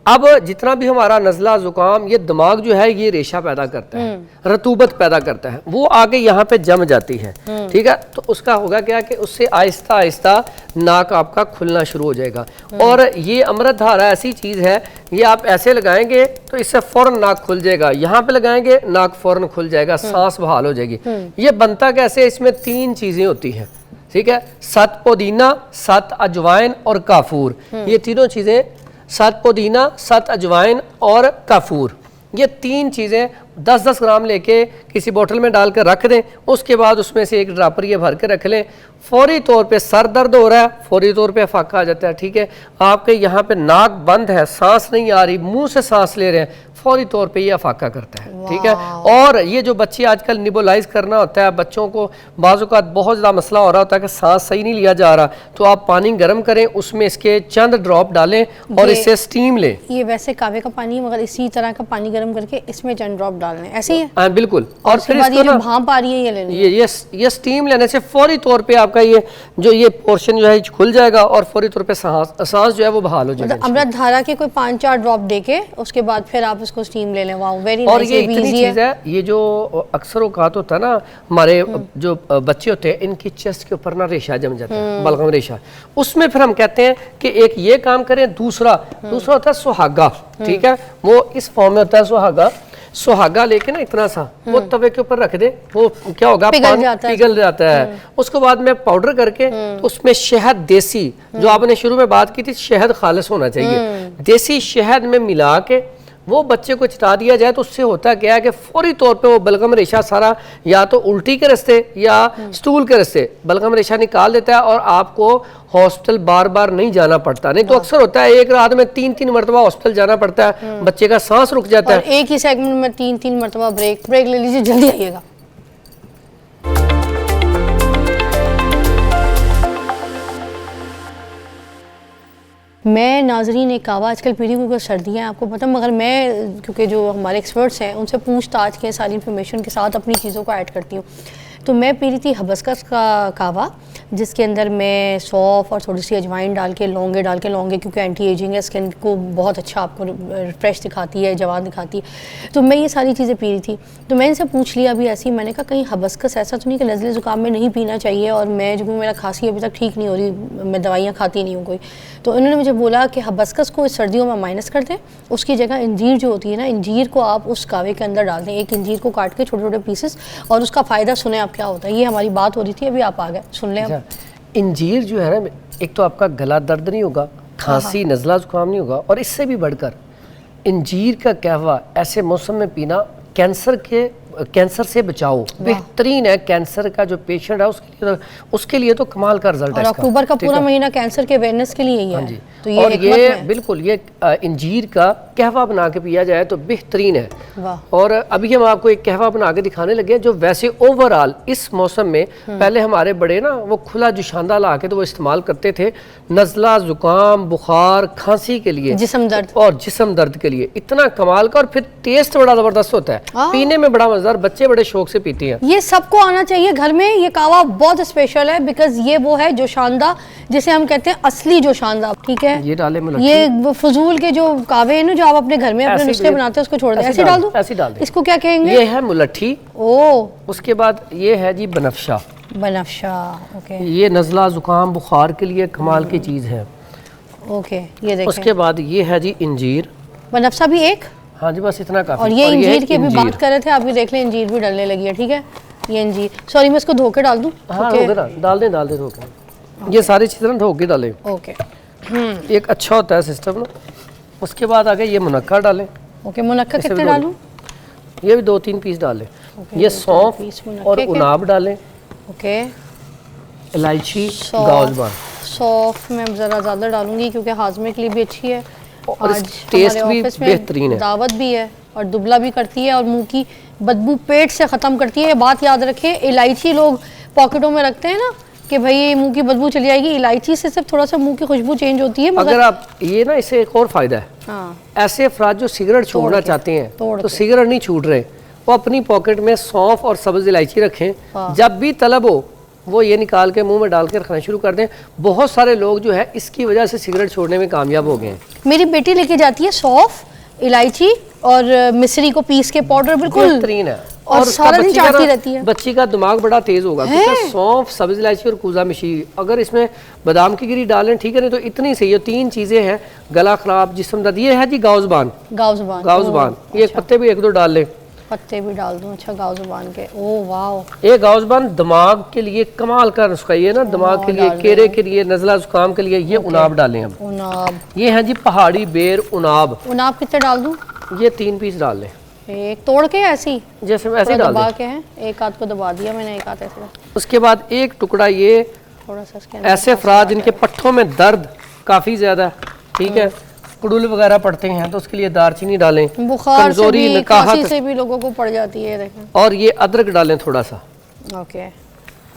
अब जितना भी हमारा नज़ला ज़ुकाम, ये दिमाग जो है ये रेशा पैदा करता है, रतूबत पैदा करता है, वो आगे यहाँ पे जम जाती है, ठीक है। तो उसका होगा क्या कि उससे आहिस्ता आहिस्ता नाक आपका खुलना शुरू हो जाएगा। और ये अमृत धारा ऐसी चीज़ है, ये आप ऐसे लगाएंगे तो इससे फ़ौरन नाक खुल जाएगा, यहाँ पे लगाएंगे नाक फ़ौरन खुल जाएगा, सांस बहाल हो जाएगी। ये बनता कैसे, इसमें 3 चीज़ें होती हैं, ठीक है। 7 पुदीना, 7 अजवाइन और काफूर, ये तीनों चीज़ें, 7 पुदीना, 7 अजवाइन और काफूर, ये 3 चीज़ें 10-10 ग्राम लेके किसी बोतल में डाल कर रख दें। उसके बाद उसमें से 1 ड्रापर ये भर के रख लें। फौरी तौर पे सर दर्द हो रहा है, फौरी तौर पे फाका आ जाता है, ठीक है, आपके यहाँ पे नाक बंद है, सांस नहीं आ रही, मुंह से सांस ले रहे हैं, फौरी तौर पे ये अफाका करता है, ठीक है। और ये जो बच्चे आजकल निबोलाइज करना होता है, बच्चों को बाज़-औक़ात बहुत ज़्यादा मसला हो रहा होता है कि सांस सही नहीं लिया जा रहा, तो आप पानी गर्म करें, उसमें इसके चंद ड्रॉप डालें और इससे स्टीम लें। ये वैसे कावे का पानी, मगर इसी तरह का पानी गर्म करके इसमें चंद ड्रॉप डालने, ऐसे ही है? हाँ बिल्कुल। और फिर इसको ना भाप आ रही है, ये लेनी है। ये स्टीम लेने से फौरी तौर पे आपका ये पोर्शन जो है खुल जाएगा और फौरी तौर पे सांस जो है वो बहाल हो जाएगा। मतलब अमृत धारा के कोई 5-4 ड्रॉप देके उसके बाद फिर आप इसको स्टीम ले लें। Wow, very nice. और ये इतनी चीज़ है, ये जो अक्सर औकात होता है ना, हमारे जो बच्चे होते हैं, इनकी चेस्ट के ऊपर ना रेशा जम जाता है, बलगम रेशा, उसमें फिर हम कहते हैं कि एक ये काम करें, दूसरा होता है सुहागा, ठीक है, वो इस फॉर्म में होता है सुहागा लेके ना इतना सा वो तवे के ऊपर रख दे, वो क्या होगा, पिघल जाता है। उसके बाद में पाउडर करके तो उसमें शहद देसी, जो आपने शुरू में बात की थी, शहद खालिस होना चाहिए, देसी शहद में मिला के वो बच्चे को चिटा दिया जाए, तो उससे होता क्या है कि फौरी तौर पे वो बलगम रेशा सारा या तो उल्टी के रास्ते या स्टूल के रास्ते बलगम रेशा निकाल देता है और आपको हॉस्पिटल बार बार नहीं जाना पड़ता। नहीं तो अक्सर होता है एक रात में 3-3 मरतबा हॉस्पिटल जाना पड़ता है, बच्चे का सांस रुक जाता है। एक ही सेगमेंट में 3-3 मरतबा ब्रेक ले लीजिए, जल्दी आइएगा। मैं नाजरीन एक कावा आजकल पी रही हूँ क्योंकि सर्दियाँ हैं, आपको पता, मगर मैं क्योंकि जो हमारे एक्सपर्ट्स हैं उनसे पूछताछ के सारी इन्फॉर्मेशन के साथ अपनी चीज़ों को ऐड करती हूँ। तो मैं पी रही थी हिबिस्कस का कावा, जिसके अंदर मैं सौंफ और थोड़ी सी अजवाइन डाल के, लौंगे क्योंकि एंटी एजिंग है, स्किन को बहुत अच्छा आपको फ्रेश दिखाती है, जवान दिखाती है। तो मैं ये सारी चीज़ें पी रही थी। तो मैं इनसे पूछ लिया अभी ऐसे ही, मैंने कहा कहीं हिबिस्कस ऐसा तो नहीं कि नज़ले ज़ुकाम में नहीं पीना चाहिए, और मैं जो मेरा खांसी अभी तक ठीक नहीं हो रही, मैं दवाइयाँ खाती नहीं हूँ कोई। तो उन्होंने मुझे बोला कि हिबिस्कस को इस सर्दियों में माइनस कर दें, उसकी जगह इंजीर जो होती है ना, इंजीर को आप उस कावे के अंदर डाल दें, एक इंजीर को काट के छोटे छोटे पीसेस, और उसका फ़ायदा सुने आप क्या होता है। ये हमारी बात हो रही थी, अभी आप आ गए, सुन लें अब। इंजीर जो है ना, एक तो आपका गला दर्द नहीं होगा, खांसी नज़ला जुकाम नहीं होगा, और इससे भी बढ़कर इंजीर का कहवा ऐसे मौसम में पीना कैंसर से बचाओ बेहतरीन है। कैंसर का जो पेशेंट है उसके लिए तो कमाल का रिजल्ट है। और अक्टूबर का पूरा महीना कैंसर के अवेयरनेस के लिए ही है। जी। तो ये और ये बिल्कुल ये इंजीर का कहवा बना के पिया जाए तो बेहतरीन है। और अभी हम आपको एक कहवा बना के दिखाने लगे जो वैसे ओवरऑल इस मौसम में पहले हमारे बड़े ना वो खुला जुशांदा ला के तो वो इस्तेमाल करते थे नज़ला जुकाम बुखार खांसी के लिए, जिस्म दर्द और जिस्म दर्द के लिए। इतना कमाल का, और फिर टेस्ट बड़ा ज़बरदस्त होता है, पीने में बड़ा मज़ेदार, बच्चे बड़े शौक से पीते हैं। ये सबको आना चाहिए घर में। ये कावा बहुत स्पेशल है बिकॉज ये वो है जोशांदा जिसे हम कहते हैं असली जोशांदा। ठीक है, ये डाले ये फजूल के जो कावे हैं ना जो आप अपने घर में अपने नुस्खे बनाते हैं उसको छोड़ दें। ऐसे डाल दूं? ऐसे डाल दें। इसको क्या कहेंगे? ये है मुलट्ठी। ओ, उसके बाद ये है जी बनफ्शा। ओके। ये नज़ला जुकाम बुखार के लिए कमाल की चीज़ है। ओके, ये देखें। उसके बाद ये है जी इंजीर। बनफ्शा भी एक? हाँ जी, बस इतना काफी। और ये इंजीर की अभी बात कर रहे थे, आप भी देख लें इंजीर भी डलने लगी है। ठीक है, ये इंजीर, सॉरी मैं इसको धो के डाल दूं? हाँ डाल दें धो के। ये सारी चीज़ें ना धो के डालें। ओके, एक अच्छा होता है सिस्टम ना। उसके बाद आगे ये मुनक्का डालें। ओके, मुनक्का कितने डालूं? ये भी 2-3 पीस डालें। ये सौंफ और उनाब डालें। ओके, इलायची गाउजबान। सौंफ मैं ज़रा ज़्यादा डालूंगी क्योंकि हाजमे के लिए भी अच्छी है, और टेस्ट भी बेहतरीन है। दावत भी है और दुबला भी करती है और मुंह की बदबू पेट से ख़त्म करती है। ये बात याद रखें, इलायची लोग पॉकेटों में रखते हैं ना कि भाई मुंह की बदबू चली जाएगी, इलायची से सिर्फ थोड़ा सा मुंह की खुशबू चेंज होती है। अगर आप ये ना, इससे एक और फायदा है। हाँ। ऐसे अफराद जो सिगरेट छोड़ना चाहते हैं तो सिगरेट नहीं छूट रहे, वो अपनी पॉकेट में सौंफ और सब्ज इलायची रखें। जब भी तलब हो वो ये निकाल के मुंह में डाल के रखना शुरू कर दें। बहुत सारे लोग जो है इसकी वजह से सिगरेट छोड़ने में कामयाब हो गए हैं। मेरी बेटी लेके जाती है सौंफ, इलायची और मिश्री को पीस के पाउडर, बिल्कुल बेहतरीन है। और सारा दिन चाटती रहती है। बच्ची का दिमाग बड़ा तेज होगा क्योंकि सौंफ सब्ज इलायची और कूजा मिशी, अगर इसमें बादाम की गिरी डालें ठीक है, नहीं तो इतनी सही है। 3 चीजें हैं, गला खराब जिस्म दर्द। ये है जी गाउजबान। ये अच्छा। पत्ते भी 1-2 डाल लें। पत्ते भी डाल दूं? अच्छा, गाउजबान के। ओ वाह, ये गाउजबान दिमाग के लिए कमाल का नुस्खा। ये ना दिमाग के लिए, केरे के लिए, नज़ला जुकाम के लिए। ये उनाब डालें। अब उनाब, ये है जी पहाड़ी बेर उनाब। उनाब कितने डाल दूं? ये 3 पीस डाल लें। एक तोड़ के ऐसी, जैसे ऐसे डाल दबा के हैं, एक हाथ को दबा दिया मैंने, एक हाथ ऐसे। उसके बाद एक टुकड़ा ये थोड़ा सा ऐसे अफराद जिनके पट्ठों में दर्द काफ़ी ज़्यादा, ठीक है, कुड़ुल वगैरह पड़ते हैं तो उसके लिए दालचीनी डालें। बुखार से भी, खांसी से भी लोगों को पड़ जाती है, देखें। और ये अदरक डालें थोड़ा सा। ओके,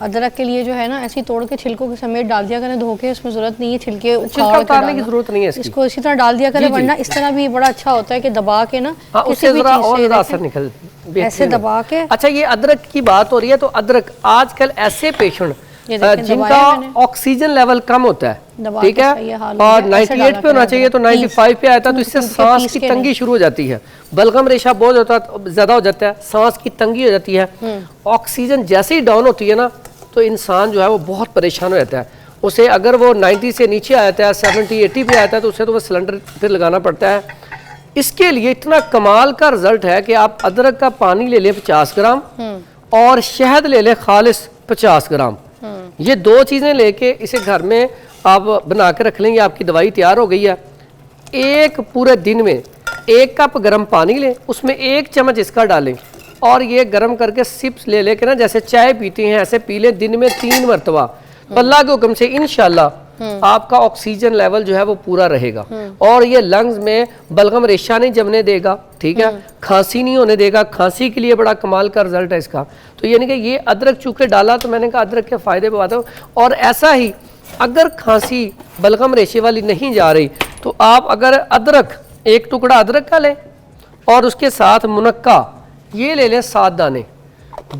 अदरक के लिए जो है ना ऐसी तोड़ के छिलकों के समेत डाल दिया करें धो के, उसमें जरूरत नहीं है छिलके उतारने की जरूरत नहीं है इसकी। इसको इसी तरह डाल दिया करें, वरना इस तरह भी बड़ा अच्छा होता है कि दबा के ना उससे जरा और असर निकल ऐसे दबा के। अच्छा, ये अदरक की बात हो रही है तो अदरक आजकल ऐसे पेशेंट जिनका ऑक्सीजन लेवल कम होता है, ठीक है, और 98 पे होना चाहिए तो 95 पे आता है, तो इससे सांस की तंगी शुरू हो जाती है, बलगम रेशा बहुत ज्यादा हो जाता है, सांस की तंगी हो जाती है। ऑक्सीजन जैसे ही डाउन होती है ना तो इंसान जो है वो बहुत परेशान हो जाता है। उसे अगर वो 90 से नीचे आ जाता है, 70-80 पे आता है, तो उसे तो वो सिलेंडर फिर लगाना पड़ता है। इसके लिए इतना कमाल का रिजल्ट है कि आप अदरक का पानी ले लें 50 ग्राम और शहद ले लें खालिस 50 ग्राम। ये 2 चीज़ें लेके इसे घर में आप बना के रख लेंगे, आपकी दवाई तैयार हो गई है। एक पूरे दिन में 1 कप गर्म पानी लें, उसमें 1 चम्मच इसका डालें और ये गर्म करके सिप्स ले लेके ना जैसे चाय पीते हैं ऐसे पी लें दिन में 3 मरतबा। अल्लाह के हुक्म से इंशाल्लाह आपका ऑक्सीजन लेवल जो है वो पूरा रहेगा और ये लंग्स में बलगम रेशा नहीं जमने देगा, ठीक है, खांसी नहीं होने देगा। खांसी के लिए बड़ा कमाल का रिजल्ट है इसका। तो यानी कि ये अदरक चूके डाला तो मैंने कहा अदरक के फायदे बताता हूँ। और ऐसा ही अगर खांसी बलगम रेशे वाली नहीं जा रही तो आप अगर अदरक, एक टुकड़ा अदरक का लें और उसके साथ मुनक्का ये ले लें 7 दाने,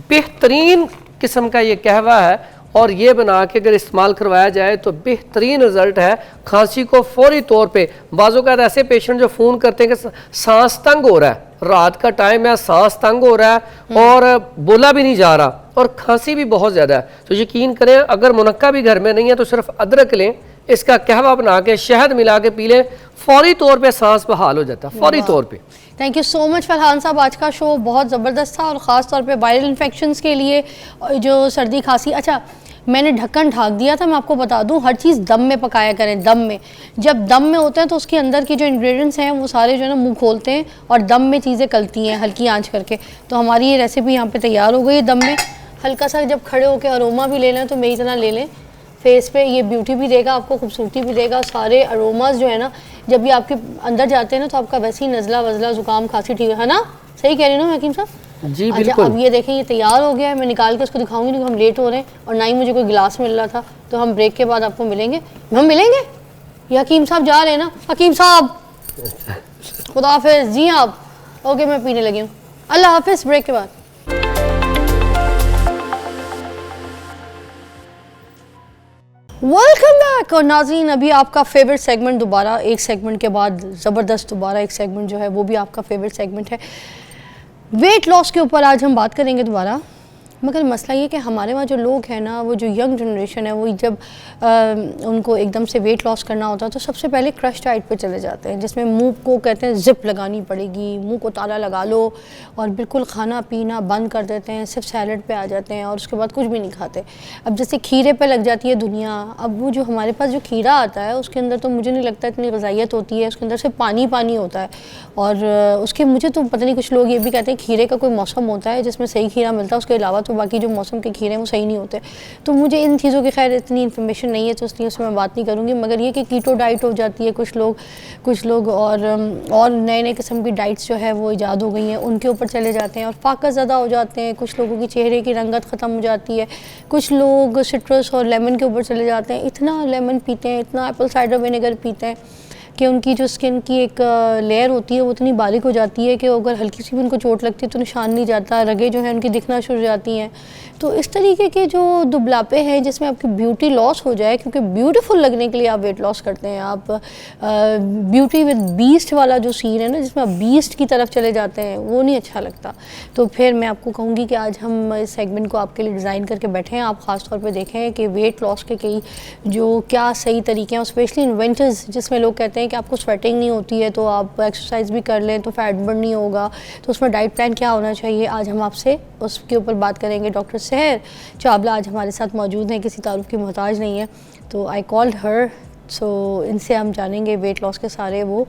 बेहतरीन किस्म का ये कहवा है, और ये बना के अगर इस्तेमाल करवाया जाए तो बेहतरीन रिजल्ट है। खांसी को फौरी तौर पे, बाज़ों का ऐसे पेशेंट जो फ़ोन करते हैं कि सांस तंग हो रहा है, रात का टाइम है, सांस तंग हो रहा है और बोला भी नहीं जा रहा और खांसी भी बहुत ज़्यादा है, तो यकीन करें अगर मुनक्का भी घर में नहीं है तो सिर्फ अदरक लें, इसका कहवा बना के शहद मिला के पी लें, फौरी तौर पे सांस बहाल हो जाता है, फौरी तौर पे। Thank you so much Farhan साहब, आज का शो बहुत ज़बरदस्त था और ख़ास तौर पे वायरल इन्फेक्शंस के लिए जो सर्दी खांसी। अच्छा, मैंने ढक्कन ढाक दिया था, मैं आपको बता दूं हर चीज़ दम में पकाया करें, दम में। जब दम में होते हैं तो उसके अंदर की जो इंग्रेडिएंट्स हैं वो सारे जो है ना मुंह खोलते हैं और दम में चीज़ें गलती हैं हल्की आंच करके। तो हमारी ये रेसिपी यहाँ पे तैयार हो गई है दम में। हल्का सा जब खड़े होकर अरोमा भी ले लें तो मेरी तरह ले लें, फेस पे ये ब्यूटी भी देगा, आपको खूबसूरती भी देगा। सारे अरोमाज जो है ना जब ये आपके अंदर जाते हैं ना तो आपका वैसे ही नज़ला वज़ला ज़ुकाम खांसी ठीक है ना, सही कह रही हूँ ना हकीम साहब? जी अच्छा, बिल्कुल। अब ये देखें ये तैयार हो गया है, मैं निकाल के उसको दिखाऊंगी नहीं, हम लेट हो रहे हैं और ना ही मुझे कोई गिलास मिल रहा था, तो हम ब्रेक के बाद आपको मिलेंगे। हम मिलेंगे, ये हकीम साहब जा रहे हैं ना, हकीम साहब खुदा हाफिज़। जी आप ओके, मैं पीने लगी हूँ, अल्लाह हाफिज़, ब्रेक के बाद। Welcome back. और नाज़रीन, अभी आपका फेवरेट सेगमेंट दोबारा, एक सेगमेंट के बाद ज़बरदस्त दोबारा एक सेगमेंट जो है वो भी आपका फेवरेट सेगमेंट है। वेट लॉस के ऊपर आज हम बात करेंगे दोबारा, मगर मसला ये कि हमारे वहाँ जो लोग हैं ना, वो जो यंग जनरेशन है, वो जब उनको एकदम से वेट लॉस करना होता है तो सबसे पहले क्रश डाइट पे चले जाते हैं, जिसमें मुंह को कहते हैं जिप लगानी पड़ेगी, मुंह को ताला लगा लो और बिल्कुल खाना पीना बंद कर देते हैं, सिर्फ सैलड पे आ जाते हैं और उसके बाद कुछ भी नहीं खाते। अब जैसे खीरे पे लग जाती है दुनिया, अब वो जो हमारे पास जो खीरा आता है उसके अंदर तो मुझे नहीं लगता इतनी ग़िज़ाइयत होती है, उसके अंदर सिर्फ पानी पानी होता है। और उसके मुझे तो पता नहीं, कुछ लोग ये भी कहते हैं खीरे का कोई मौसम होता है जिसमें सही खीरा मिलता है, उसके अलावा तो बाकी जो मौसम के खीरे हैं वो सही नहीं होते। तो मुझे इन चीज़ों की खैर इतनी इन्फॉर्मेशन नहीं है तो इसलिए उसमें मैं बात नहीं करूँगी, मगर ये कि कीटो डाइट हो जाती है कुछ लोग और नए नए किस्म की डाइट्स जो है वो ईजाद हो गई हैं, उनके ऊपर चले जाते हैं और फ़ाक़त ज़्यादा हो जाते हैं। कुछ लोगों की चेहरे की रंगत ख़त्म हो जाती है, कुछ लोग सिट्रस और लेमन के ऊपर चले जाते हैं, इतना लेमन पीते हैं, इतना एप्पल साइडर विनेगर पीते हैं कि उनकी जो स्किन की एक लेयर होती है वो इतनी बारीक हो जाती है कि अगर हल्की सी भी उनको चोट लगती है तो निशान नहीं जाता, रगें जो हैं उनकी दिखना शुरू हो जाती हैं। तो इस तरीके के जो दुबलापे हैं जिसमें आपकी ब्यूटी लॉस हो जाए, क्योंकि ब्यूटीफुल लगने के लिए आप वेट लॉस करते हैं, आप ब्यूटी विद बीस्ट वाला जो सीन है ना जिसमें आप बीस्ट की तरफ चले जाते हैं, वो नहीं अच्छा लगता। तो फिर मैं आपको कहूँगी कि आज हम इस सेगमेंट को आपके लिए डिज़ाइन करके बैठे हैं, आप ख़ास तौर पे देखें कि वेट लॉस के कई जो क्या सही तरीके हैं, स्पेशली इन विंटर्स जिसमें लोग कहते हैं कि आपको स्वेटिंग नहीं होती है तो आप एक्सरसाइज भी कर लें तो फैट बर्न नहीं होगा, तो उसमें डाइट प्लान क्या होना चाहिए, आज हम आपसे उसके ऊपर बात करेंगे। डॉक्टर सहर चावला आज हमारे साथ मौजूद हैं, किसी तारुफ की मोहताज नहीं है, तो आई कॉल्ड हर, सो इनसे हम जानेंगे वेट लॉस के सारे वो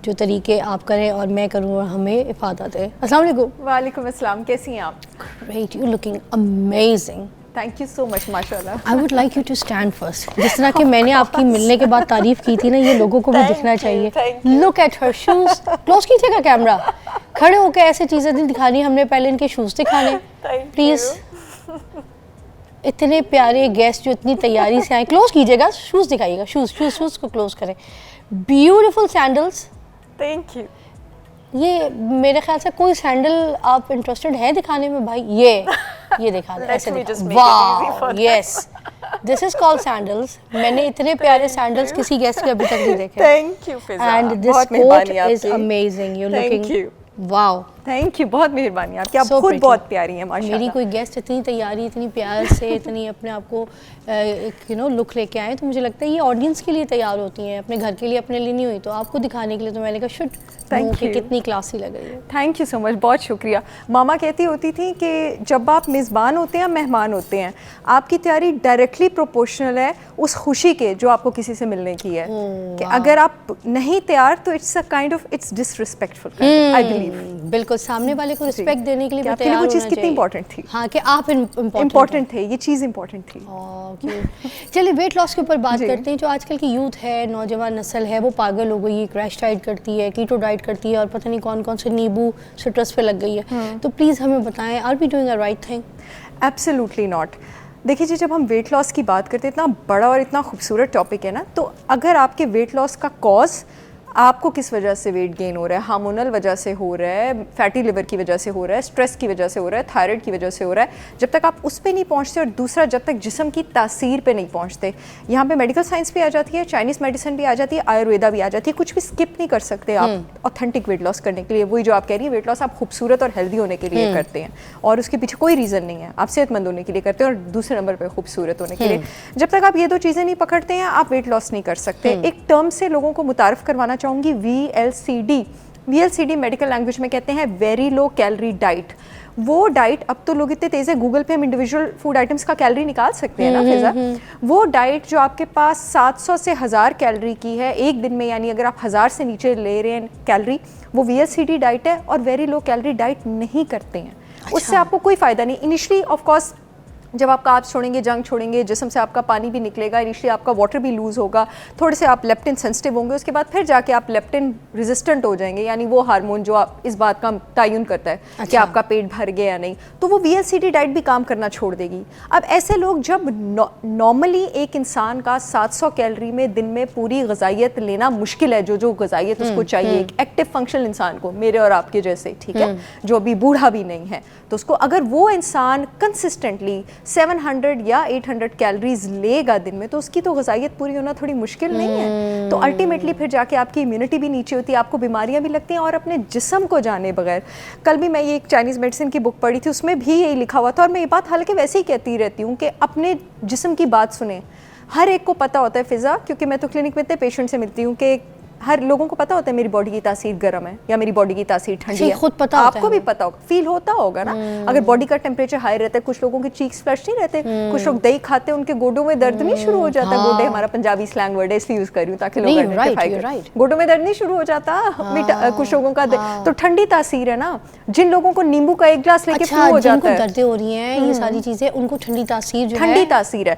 जो तरीके आप करें और मैं करूँ और हमें इफादत है। अस्सलाम वालेकुम। वालेकुम अस्सलाम, कैसी हैं आप? Great, you looking amazing. Thank you so much, माशाल्लाह। I would like you to stand first, जिस तरह कि मैंने आपकी मिलने के बाद तारीफ की थी ना, ये लोगों को भी Thank दिखना you, चाहिए। thank you. Look at her shoes, close कीजिएगा कैमरा, खड़े होकर ऐसे चीज़ें नहीं दिखानी, हमने पहले इनके शूज़ दिखाने प्लीज़। इतने प्यारे गेस्ट जो इतनी तैयारी से आए, क्लोज कीजिएगा, शूज़ दिखाइएगा, शूज़ को क्लोज करें। Beautiful sandals, thank you. ये मेरे ख्याल से कोई सैंडल आप इंटरेस्टेड है दिखाने में भाई? ये दिखा दे, ऐसे वाह, yes, this is called sandals. मैंने इतने प्यारे सैंडल्स किसी गेस्ट के अभी तक नहीं देखे। Thank you Fiza, and this coat is amazing, you looking wow. Thank you, बहुत मेहरबानी आपकी, आप So खुद pretty. बहुत प्यारी हैं माशाल्लाह। मेरी कोई गेस्ट इतनी तैयारी, इतनी प्यार से, इतनी अपने आप को लुक लेके आए, तो मुझे लगता है ये ऑडियंस के लिए तैयार होती हैं, अपने घर के लिए, अपने लिए नहीं हुई, तो आपको दिखाने के लिए। तो मैंने कहा शुड कि कितनी क्लासी लग रही है। थैंक यू सो मच, बहुत शुक्रिया। मामा कहती होती थी कि जब आप मेज़बान होते हैं, मेहमान होते हैं, आपकी तैयारी डायरेक्टली प्रोपोर्शनल है उस खुशी के जो आपको किसी से मिलने की है। कि अगर आप नहीं तैयार तो it's a kind of its disrespectful, I believe. बिल्कुल, सामने वाले को रिस्पेक्ट देने के लिए भी तैयार वो होना चीज़ कितनी चाहिए। इंपॉर्टेंट थी। हाँ, कि आप इम्पॉर्टेंट थे, ये चीज़ इम्पॉर्टेंट थी। चलिए वेट लॉस के ऊपर बात करते हैं। जो आजकल की यूथ है, नौजवान नस्ल है, वो पागल हो गई है, क्रैश डाइट करती है, कीटो डाइट करती है और पता नहीं कौन कौन से नींबू सिट्रस पे लग गई है। तो प्लीज़ हमें बताएं, are we doing a right thing? Absolutely not. देखिए जी, जब हम वेट लॉस की बात करते हैं, इतना बड़ा और इतना खूबसूरत टॉपिक है ना, तो अगर आपके वेट लॉस का कॉज आपको किस वजह से वेट गेन हो रहा है, हार्मोनल वजह से हो रहा है, फैटी लिवर की वजह से हो रहा है, स्ट्रेस की वजह से हो रहा है, थायराइड की वजह से हो रहा है, जब तक आप उस पर नहीं पहुंचते, और दूसरा जब तक जिस्म की तासीर पे नहीं पहुंचते, यहाँ पे मेडिकल साइंस भी आ जाती है, चाइनीज़ मेडिसिन भी आ जाती है, आयुर्वेदा भी आ जाती है, कुछ भी स्किप नहीं कर सकते आप ऑथेंटिक वेट लॉस करने के लिए। वही जो आप कह रही है, वेट लॉस आप खूबसूरत और हेल्दी होने के लिए करते हैं, और उसके पीछे कोई रीज़न नहीं है, आप सेहतमंद होने के लिए करते हैं, और दूसरे नंबर पर खूबसूरत होने के लिए। जब तक आप ये दो चीज़ें नहीं पकड़ते हैं, आप वेट लॉस नहीं कर सकते। एक टर्म से लोगों को मुतारफ़ करवाना चाहूँगी, VLCD मेडिकल लैंग्वेज में कहते हैं वेरी लो कैलोरी डाइट। वो डाइट, अब तो लोग इतने तेज़ है, गूगल पे हम इंडिविजुअल फूड आइटम्स का कैलोरी निकाल सकते हैं ना फिजा। वो डाइट जो आपके पास 700 से 1000 कैलोरी की है एक दिन में, यानी अगर आप 1000 से नीचे ले रहे हैं कैलोरी, वो VLCD डाइट है, और वेरी लो कैलोरी डाइट नहीं करते हैं। उससे आपको कोई फ़ायदा नहीं। इनिशली ऑफ कोर्स जब आप कार्ब्स छोड़ेंगे, जंक छोड़ेंगे, जिस्म से आपका पानी भी निकलेगा, इनिशियली आपका वाटर भी लूज़ होगा, थोड़े से आप लेप्टिन सेंसिटिव होंगे, उसके बाद फिर जाके आप लेप्टिन रेजिस्टेंट हो जाएंगे, यानी वो हार्मोन जो आप इस बात का तयन करता है कि आपका पेट भर गया या नहीं, तो वो VLCD डाइट भी काम करना छोड़ देगी। अब ऐसे लोग, जब नॉर्मली एक इंसान का 700 कैलोरी में दिन में पूरी ग़िज़ाइयत लेना मुश्किल है, जो ग़िज़ाइयत उसको चाहिए एक एक्टिव फंक्शनल इंसान को, मेरे और आपके जैसे, ठीक है, जो अभी बूढ़ा भी नहीं है, तो उसको अगर वो इंसान कंसिस्टेंटली 700 या 800 कैलोरीज लेगा दिन में, तो उसकी तो ग़िज़ाइयत पूरी होना थोड़ी मुश्किल नहीं है। तो अल्टीमेटली फिर जाके आपकी इम्यूनिटी भी नीचे होती है, आपको बीमारियां भी लगती हैं, और अपने जिस्म को जाने बगैर। कल भी मैं ये एक चाइनीज़ मेडिसिन की बुक पढ़ी थी, उसमें भी यही लिखा हुआ था, और मैं ये बात हालांकि वैसे ही कहती रहती हूँ कि अपने जिस्म की बात सुने। हर एक को पता होता है फिज़ा, क्योंकि मैं तो क्लिनिक में इतने पेशेंट से मिलती हूँ कि हर लोगों को पता होता है मेरी बॉडी की तासीर गर्म है या मेरी बॉडी की तासीर ठंडी है। खुद पता होता आपको भी पता होगा, फील होता होगा ना। अगर बॉडी का टेम्परेचर हाई रहता है, कुछ लोगों के चीक्स फ्लश नहीं रहते, कुछ लोग दही खाते हैं, उनके गोडों में दर्द नहीं शुरू हो जाता। गोडे हमारा पंजाबी स्लैंग वर्ड है, इसलिए यूज कर रही हूँ ताकि लोग आइडेंटिफाई करें। गोडों में दर्द नहीं शुरू हो जाता कुछ लोगों का, तो ठंडी तासीर है ना। जिन लोगों को नींबू का एक ग्लास लेके फ्लू हो जाता है, दर्दें हो रही हैं, ये सारी चीजें, उनको ठंडी तासीर जो है, ठंडी तासीर है।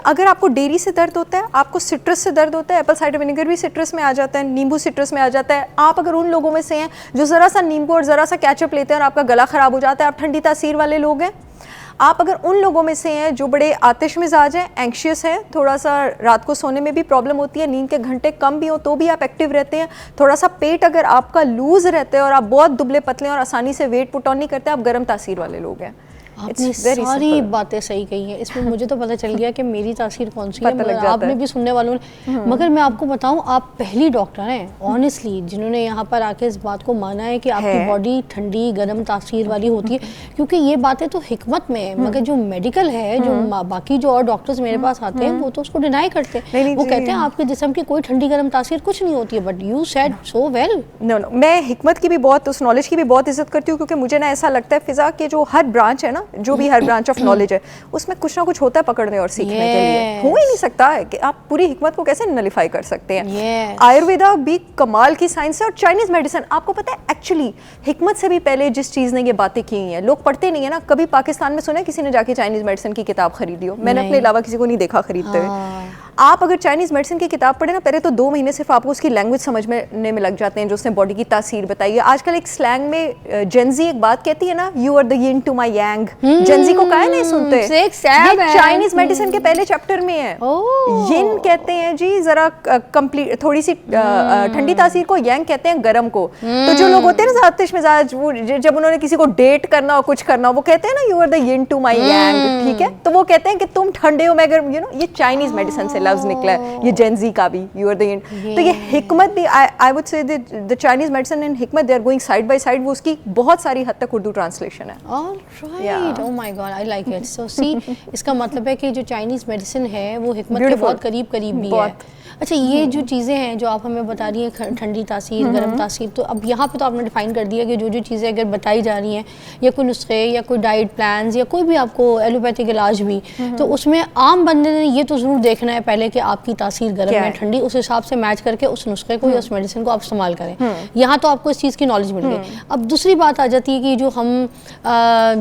अगर आपको डेयरी से दर्द होता है, आपको सिट्रस से दर्द होता है, एप्पल साइडर विनेगर भी सिट्रस में आ जाता है, नींबू सिट्रस में जाता है। आप अगर उन लोगों में से हैं जो जरा सा नींबू और जरा सा केचप लेते हैं और आपका गला खराब हो जाता है, आप ठंडी तासीर वाले लोग हैं। आप अगर उन लोगों में से हैं जो बड़े आतिश मिजाज हैं, एंग्शियस हैं, थोड़ा सा रात को सोने में भी प्रॉब्लम होती है, नींद के घंटे कम भी हो तो भी आप एक्टिव रहते हैं, थोड़ा सा पेट अगर आपका लूज रहता है और आप बहुत दुबले पतले और आसानी से वेट पुट ऑन नहीं करते, आप गर्म तासीर वाले लोग हैं। आपने सारी बातें सही कही हैं, इसमें मुझे तो पता चल गया कि मेरी तासीर कौन सी है, आपने भी सुनने वालों ने। मगर मैं आपको बताऊं, आप पहली डॉक्टर हैं ऑनेस्टली जिन्होंने यहाँ पर आके इस बात को माना है कि आपकी बॉडी ठंडी गर्म तासीर वाली होती है, क्योंकि ये बातें तो हिकमत में है, मगर जो मेडिकल है, जो बाकी जो और डॉक्टर्स मेरे पास आते हैं, वो तो उसको डिनाई करते हैं। वो कहते हैं आपके जिस्म की कोई ठंडी गर्म तासीर कुछ नहीं होती है। But you said so well. No, मैं हिकमत की भी बहुत, उस नॉलेज की भी बहुत इज्जत करती हूँ, क्योंकि मुझे ना ऐसा लगता है फिजा कि जो हर ब्रांच है ना, जो भी हर ब्रांच ऑफ नॉलेज है, उसमें कुछ ना कुछ होता है पकड़ने और सीखने के लिए। हो ही नहीं सकता है कि आप पूरी हिकमत को कैसे नलिफाई कर सकते हैं। आयुर्वेदा भी कमाल की साइंस है, और चाइनीज मेडिसिन, आपको पता है एक्चुअली हिकमत से भी पहले जिस चीज ने ये बातें की हैं, लोग पढ़ते नहीं है ना। कभी पाकिस्तान में सुना किसी ने जाके चाइनीज मेडिसिन की किताब खरीदी हो? मैंने अपने अलावा किसी को नहीं देखा खरीदते हुए। आप अगर चाइनीज मेडिसिन की किताब पढ़े ना, पहले तो 2 महीने सिर्फ आपको उसकी लैंग्वेज समझने में लग जाते हैं, जो उसने बॉडी की तासीर बताई है। आजकल एक स्लैंग में जेंजी एक बात कहती है ना, you are the yin to my yang. Gen Z को काहे नहीं सुनते? ये चाइनीज मेडिसिन के पहले चैप्टर में है। यिन कहते हैं जी जरा कंप्लीट थोड़ी सी ठंडी तासीर को, यांग कहते हैं गर्म को। तो जो लोग होते हैं ना आतिश मिजाज, वो जब उन्होंने किसी को डेट करना हो, कुछ करना हो, वो कहते हैं ना you are the yin to my yang, ठीक है? तो वो कहते हैं कि तुम ठंडे हो, मैं गर्म, यू नो। ये चाइनीज मेडिसिन से लफ्ज निकला है, ये जेंजी का भी, यू आर द यिन। तो ये हिकमत भी, I would say the Chinese medicine and हिकमत, they are going side by side. वो उसकी बहुत सारी हद तक उर्दू ट्रांसलेशन है। Alright, oh my God, I like it. So see, इसका मतलब है कि जो चाइनीज मेडिसिन है वो हिकमत के बहुत करीब भी है। अच्छा, ये जो चीज़ें हैं जो आप हमें बता रही हैं, ठंडी तासीर, गर्म तासीर, तो अब यहाँ पे तो आपने डिफाइन कर दिया कि जो जो चीज़ें अगर बताई जा रही हैं, या कोई नुस्खे या कोई डाइट प्लान्स या कोई भी आपको एलोपैथिक इलाज भी, तो उसमें आम बंदे ने ये तो ज़रूर देखना है पहले कि आपकी तासीर गर्म है ठंडी, उस हिसाब से मैच करके उस नुस्खे को या उस मेडिसिन को आप इस्तेमाल करें। यहाँ तो आपको इस चीज़ की नॉलेज मिल गई। अब दूसरी बात आ जाती है कि जो हम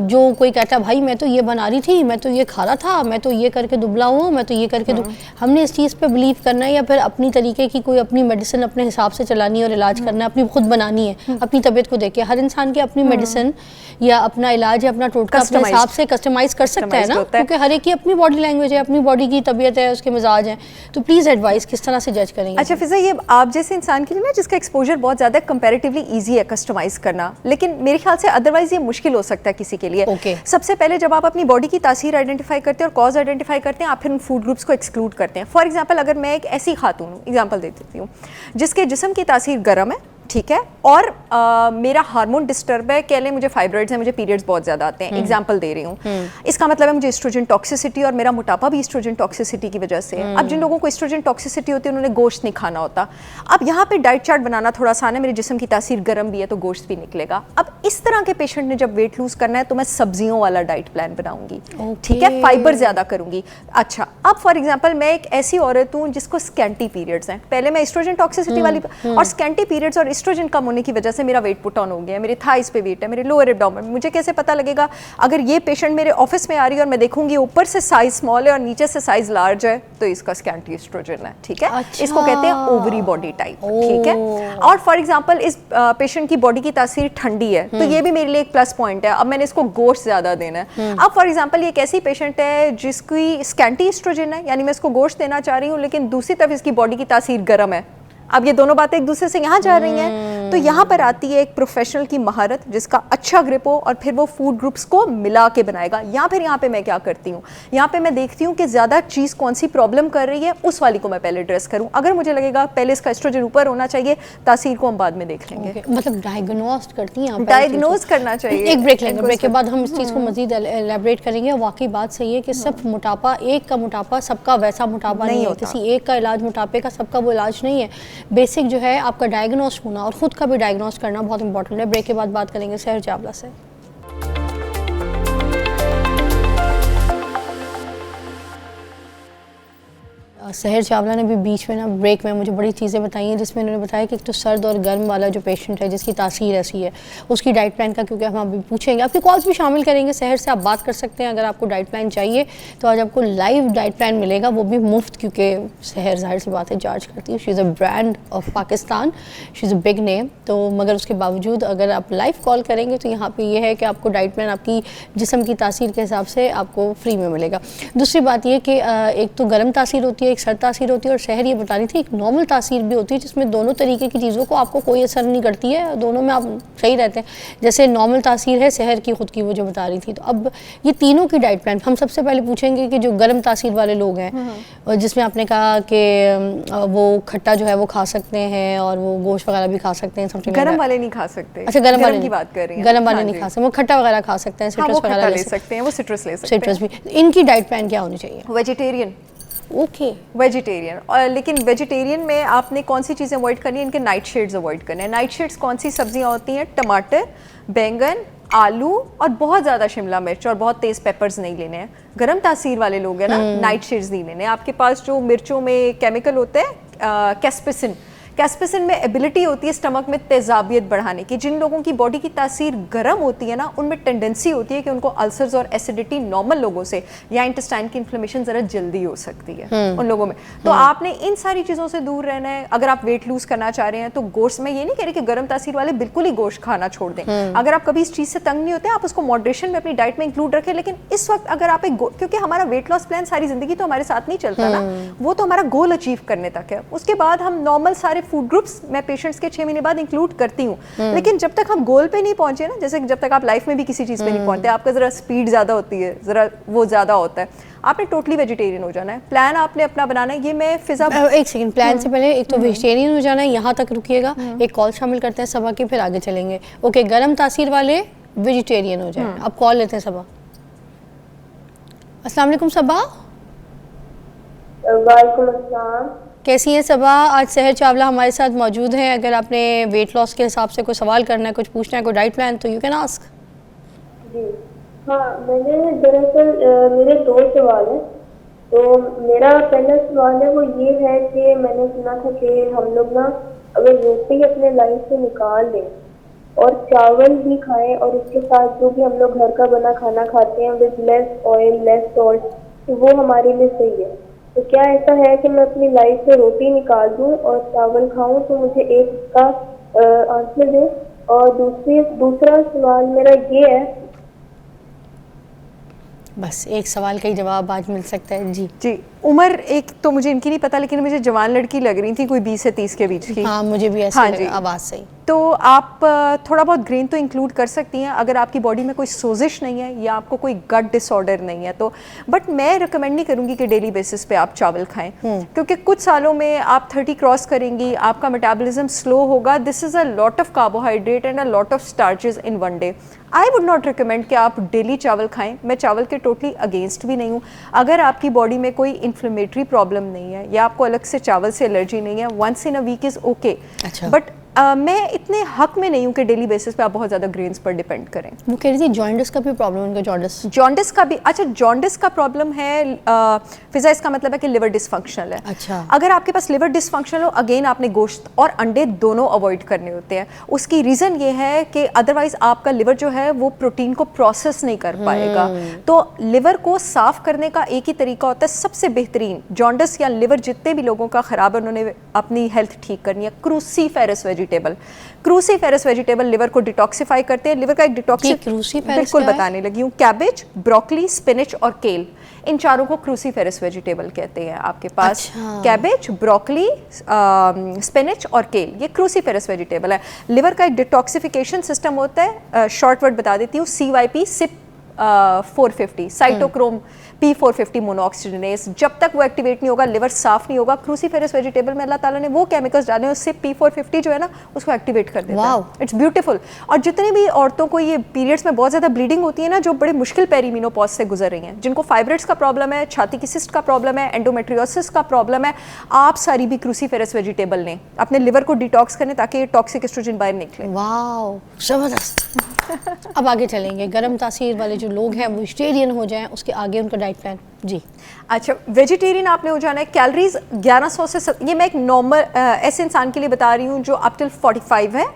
जो कोई कहता है भाई मैं तो ये बना रही थी, मैं तो ये खा रहा था, मैं तो ये करके दुबला हूँ, मैं तो ये करके हमने इस चीज़ पे बिलीव करना है, या फिर अपनी तरीके की कोई अपनी मेडिसिन अपने हिसाब से चलानी है और इलाज करना है, अपनी खुद बनानी है अपनी तबीयत को देख के। हर इंसान की अपनी मेडिसिन या अपना इलाज या अपना टोटका अपने Customized. हिसाब से कस्टमाइज कर सकता है Customized ना, होता है। क्योंकि हर एक की अपनी बॉडी लैंग्वेज है, अपनी बॉडी की तबीयत है, उसके मिजाज हैं। तो प्लीज़ एडवाइस किस तरह से जज करेंगे? अच्छा फिजा, ये आप जैसे इंसान के लिए ना जिसका एक्सपोजर बहुत ज़्यादा कंपैरेटिवली इजी है कस्टमाइज करना, लेकिन मेरे ख्याल से अदरवाइज ये मुश्किल हो सकता है किसी के लिए। Okay. सबसे पहले जब आप अपनी बॉडी की तासीर आइडेंटिफाई करते हैं और कॉज आइडेंटिफाई करते हैं, आप फिर उन फूड ग्रुप्स को एक्सक्लूड करते हैं। फॉर एग्जाम्पल, अगर मैं एक ऐसी खातून हूँ, एग्जाम्पल दे देती हूँ, जिसके जिस्म की तासीर गर्म है, ठीक है, और मेरा हार्मोन डिस्टर्ब है, कह लें मुझे फाइब्रॉइड्स हैं, मुझे पीरियड्स बहुत ज़्यादा आते हैं, एग्जांपल दे रही हूँ, इसका मतलब है मुझे एस्ट्रोजन टॉक्सिसिटी, और मेरा मोटापा भी एस्ट्रोजन टॉक्सिसिटी की वजह से है। अब जिन लोगों को एस्ट्रोजन टॉक्सिसिटी होती है उन्होंने गोश्त नहीं खाना होता। अब यहाँ पे डाइट चार्ट बनाना थोड़ा आसान है, मेरे जिस्म की तासीर गर्म भी है तो गोश्त भी निकलेगा। अब इस तरह के पेशेंट ने जब वेट लूज करना है तो मैं सब्जियों वाला डाइट प्लान बनाऊंगी, ठीक है, फाइबर ज़्यादा करूंगी। अच्छा, अब फॉर एग्जाम्पल मैं एक ऐसी औरत हूँ जिसको स्कैंटी पीरियड्स हैं, पहले मैं एस्ट्रोजन टॉक्सिसिटी वाली, और स्कैंटी पीरियड्स और एस्ट्रोजन कम होने की वजह से मेरा वेट पुट ऑन हो गया, मेरे थाइस पे वेट है, मेरे लोअर एब्डोमेन। मुझे कैसे पता लगेगा? अगर ये पेशेंट मेरे ऑफिस में आ रही है और मैं देखूंगी ऊपर से साइज स्मॉल है और नीचे से साइज लार्ज है, तो इसका स्कैंटी एस्ट्रोजन है, ठीक है। अच्छा। इसको कहते हैं ओवरी बॉडी टाइप, ठीक है। और फॉर एग्जांपल इस पेशेंट की बॉडी की तासीर ठंडी है, तो ये भी मेरे लिए एक प्लस पॉइंट है, अब मैंने इसको गोश्त ज्यादा देना है। अब फॉर एग्जांपल ये एक ऐसी पेशेंट है जिसकी स्कैंटी एस्ट्रोजन है, यानी मैं इसको गोश्त देना चाह रही हूँ, लेकिन दूसरी तरफ इसकी बॉडी की तासीर गर्म है। अब ये दोनों बातें एक दूसरे से यहाँ जा रही हैं, तो यहाँ पर आती है एक प्रोफेशनल की महारत, जिसका अच्छा ग्रिप हो और फिर वो फूड ग्रुप्स को मिला के बनाएगा। या फिर यहाँ पे मैं क्या करती हूँ, यहाँ पे मैं देखती हूँ कि ज़्यादा चीज़ कौन सी प्रॉब्लम कर रही है, उस वाली को मैं पहले एड्रेस करूँ। अगर मुझे लगेगा पहले इसका एस्ट्रोजन ऊपर होना चाहिए, तासीर को हम बाद में देख लेंगे। Okay. मतलब डायग्नोस्ट करती हैं आप? डायग्नोज करना चाहिए। एक ब्रेक लेंगे, ब्रेक के बाद हम इस चीज़ को मजीद एलैबोरेट करेंगे। वाकई बात सही है कि सिर्फ मोटापा, एक का मोटापा सबका वैसा मोटापा नहीं है, किसी एक का इलाज मोटापे का सबका वो इलाज नहीं है। बेसिक जो है आपका डायग्नोस्ट होना और ख़ुद का भी डायग्नोस्ट करना बहुत इंपॉर्टेंट है। ब्रेक के बाद बात करेंगे सहर चावला से। सहर चावला ने भी बीच में ना ब्रेक में मुझे बड़ी चीज़ें बताई हैं, जिसमें उन्होंने बताया कि एक तो सर्द और गर्म वाला जो पेशेंट है जिसकी तासीर ऐसी है, उसकी डाइट प्लान का, क्योंकि हम अभी पूछेंगे, आपकी कॉल्स भी शामिल करेंगे। सहर से आप बात कर सकते हैं अगर आपको डाइट प्लान चाहिए, तो आज आपको लाइव डाइट प्लान मिलेगा, वो भी मुफ्त, क्योंकि सहर जाहिर सी बात है चार्ज करती है। She is a brand of Pakistan, she is a big name, तो मगर उसके बावजूद अगर आप लाइव कॉल करेंगे तो यहाँ पर यह है कि आपको डाइट प्लान आपकी जिस्म की तासीर के हिसाब से आपको फ्री में मिलेगा। दूसरी बात यह कि एक तो गर्म तासीर होती है, एक सर्द तासीर होती है, और शहर ये बता रही थी एक नॉर्मल तासीर भी होती है, जिसमें दोनों तरीके की चीज़ों को आपको कोई असर नहीं करती है, दोनों में आप सही रहते हैं। जैसे नॉर्मल तासीर है शहर की खुद की, वो जो बता रही थी। तो अब ये तीनों की डाइट प्लान हम सबसे पहले पूछेंगे कि जो गर्म तासीर वाले लोग हैं, और जिसमें आपने कहा कि वो खट्टा जो है वो खा सकते हैं और वो गोश्त वगैरह भी खा सकते हैं, समथिंग गरम वाले नहीं खा सकते। अच्छा, गरम वाले की बात कर रही हैं, गरम वाले हाँ नहीं जी। खा सकते, वो खट्टा वगैरह खा सकते हैं, हाँ, सिट्रस वो खट्टा वगैरह ले सकते हैं, वो सिट्रस ले सकते हैं। सिट्रस भी। इनकी डाइट प्लान क्या होनी चाहिए? Vegetarian, okay, vegetarian. और लेकिन वेजिटेरियन में आपने कौन सी चीज़ें अवॉइड करनी है? इनके नाइट शेड्स अवॉइड करने हैं। नाइट शेड्स कौन सी सब्जियां होती हैं? टमाटर, बैंगन, आलू और बहुत ज़्यादा शिमला मिर्च, और बहुत तेज़ पेपर्स नहीं लेने हैं। गर्म तासीर वाले लोग हैं ना, नाइट शेड्स नहीं लेने। आपके पास जो मिर्चों में केमिकल होते हैं कैस्पेसिन, कैस्पेसिन में एबिलिटी होती है स्टमक में तेजाबियत बढ़ाने की। जिन लोगों की बॉडी की तासीर गर्म होती है ना, उनमें टेंडेंसी होती है कि उनको अल्सर्स और एसिडिटी नॉर्मल लोगों से, या इंटेस्टाइन की इन्फ्लेमेशन ज़रा जल्दी हो सकती है उन लोगों में। तो आपने इन सारी चीज़ों से दूर रहना है। अगर आप वेट लूज करना चाह रहे हैं तो गोश्त, मैं ये नहीं कह रही कि गर्म तासीर वाले बिल्कुल ही गोश्त खाना छोड़ दें। अगर आप कभी इस चीज़ से तंग नहीं होते, आप उसको मॉडरेशन में अपनी डाइट में इंक्लूड रखें। लेकिन इस वक्त अगर आप क्योंकि हमारा वेट लॉस प्लान सारी जिंदगी तो हमारे साथ नहीं चलता ना, वो तो हमारा गोल अचीव करने तक है। उसके बाद हम नॉर्मल सारे फूड ग्रुप्स मैं पेशेंट्स के 6 महीने बाद इंक्लूड करती हूँ। लेकिन जब तक हम गोल पे नहीं पहुंचे ना, जैसे जब तक आप लाइफ में भी किसी चीज़ पे नहीं पहुंचते, आपका ज़रा स्पीड ज़्यादा होती है, ज़रा वो ज़्यादा होता है, आपने टोटली वेजिटेरियन हो जाना है। प्लान आपने अपना बनाना है। ये मैं फिजा एक सेकंड, प्लान से पहले एक तो वेजिटेरियन हो जाना है, यहाँ तक रुकिएगा, एक कॉल शामिल करते हैं सबा की, फिर आगे चलेंगे। ओके, गर्म तासीर वाले वेजिटेरियन हो जाए। अब कॉल लेते हैं सबा। अस्सलाम वालेकुम सबा। वालेकुम अस्सलाम। कैसी हैं सबा? आज सहर चावला हमारे साथ मौजूद हैं। अगर आपने वेट लॉस के हिसाब से कोई सवाल करना है, कुछ पूछना है, कोई डाइट प्लान, तो यू कैन आस्क। जी हाँ, मैंने दरअसल मेरे 2 सवाल हैं। तो मेरा पहला सवाल है वो ये है कि मैंने सुना था कि हम लोग ना अगर रोटी अपने लाइफ से निकाल लें और चावल भी खाएं और उसके साथ जो भी हम लोग घर का बना खाना खाते हैं with less oil less salt, तो वो हमारे लिए सही है। तो क्या ऐसा है कि मैं अपनी लाइफ से रोटी निकाल दूं और चावल खाऊं? तो मुझे एक का आंसर दें। और दूसरा सवाल मेरा ये है, बस एक सवाल का ही जवाब आज मिल सकता है जी। जी, उम्र एक तो मुझे इनकी नहीं पता, लेकिन मुझे जवान लड़की लग रही थी, कोई 20 से 30 के बीच की। हाँ मुझे भी ऐसा हाँ लगा, जी। आवाज़ सही। तो आप थोड़ा बहुत ग्रेन तो इंक्लूड कर सकती हैं अगर आपकी बॉडी में कोई सोजिश नहीं है या आपको कोई गट डिसऑर्डर नहीं है तो। बट मैं रिकमेंड नहीं करूँगी कि डेली बेसिस पे आप चावल खाएं, क्योंकि कुछ सालों में आप 30 क्रॉस करेंगी, आपका मेटाबॉलिज्म स्लो होगा। This is a lot of carbohydrate and a lot of starches in one day. I would not recommend कि आप डेली चावल खाएं। मैं चावल के टोटली अगेंस्ट भी नहीं हूँ। अगर आपकी बॉडी में कोई इन्फ्लेमेटरी प्रॉब्लम नहीं है या आपको अलग से चावल से एलर्जी नहीं है, once in a week is okay. अच्छा। बट मैं इतने हक में नहीं हूँ कि डेली बेसिस पे आप बहुत ज़्यादा ग्रेन्स पर डिपेंड करें। वो कह रही थी जॉन्डिस का भी प्रॉब्लम, उनका जॉन्डिस का भी। अच्छा, जॉन्डिस का प्रॉब्लम है फिजा, इसका मतलब है कि लिवर डिसफंक्शनल है। अच्छा। अगर आपके पास लिवर डिसफंक्शनल हो, अगेन आपने गोश्त और अंडे दोनों अवॉइड करने होते हैं। उसकी रीज़न ये है कि अदरवाइज आपका लिवर जो है वो प्रोटीन को प्रोसेस नहीं कर पाएगा। तो लिवर को साफ करने का एक ही तरीका होता है, सबसे बेहतरीन। जॉन्डिस या लिवर जितने भी लोगों का ख़राब है, उन्होंने अपनी हेल्थ ठीक करनी है, क्रूसीफेरस क्रूसीफेरस वेजिटेबल लिवर को डिटॉक्सिफाई करते हैं। लिवर का एक बिल्कुल बताने लगी हूँ। कैबेज, ब्रोकली, स्पिनच और केल, इन चारों को क्रूसीफेरस वेजिटेबल कहते हैं। आपके पास कैबेज, ब्रोकली, स्पिनच और केल, ये क्रूसीफेरस वेजिटेबल है। लिवर का एक डिटॉक्सिफिकेशन सिस्टम होता है, शॉर्ट वर्ड बता देती हूँ, CYP, सिप 450, साइटोक्रोम P450 मोनोऑक्सीजनेस। जब तक वो एक्टिवेट नहीं होगा, लिवर साफ नहीं होगा। क्रूसीफेरस वेजिटेबल में अल्लाह ताला ने वो केमिकल्स डाले हैं, उससे P450 जो है ना उसको एक्टिवेट कर देता है। It's beautiful. और जितनी भी औरतों को ये पीरियड्स में बहुत ज़्यादा ब्लीडिंग होती है ना, जो बड़े मुश्किल पेरीमीनोपॉज से गुजर रही हैं, जिनको फाइब्रोइड्स का प्रॉब्लम है, छाती की सिस्ट का प्रॉब्लम है, एंडोमेट्रियोसिस का प्रॉब्लम है, आप सारी भी क्रूसीफेरस वेजिटेबल लें, अपने लिवर को डिटॉक्स करें ताकि टॉक्सिक एस्ट्रोजन बाहर निकले। वाओ, जबरदस्त। अब आगे चलेंगे, गर्म तासीर वाले जो लोग हैं वो वेजिटेरियन हो जाएं, उसके आगे उनका डाइट प्लान जी। अच्छा, वेजिटेरियन आपने हो जाना है। कैलोरीज 1100 से ये मैं एक नॉर्मल ऐसे इंसान के लिए बता रही हूँ जो अप टिल 45 है,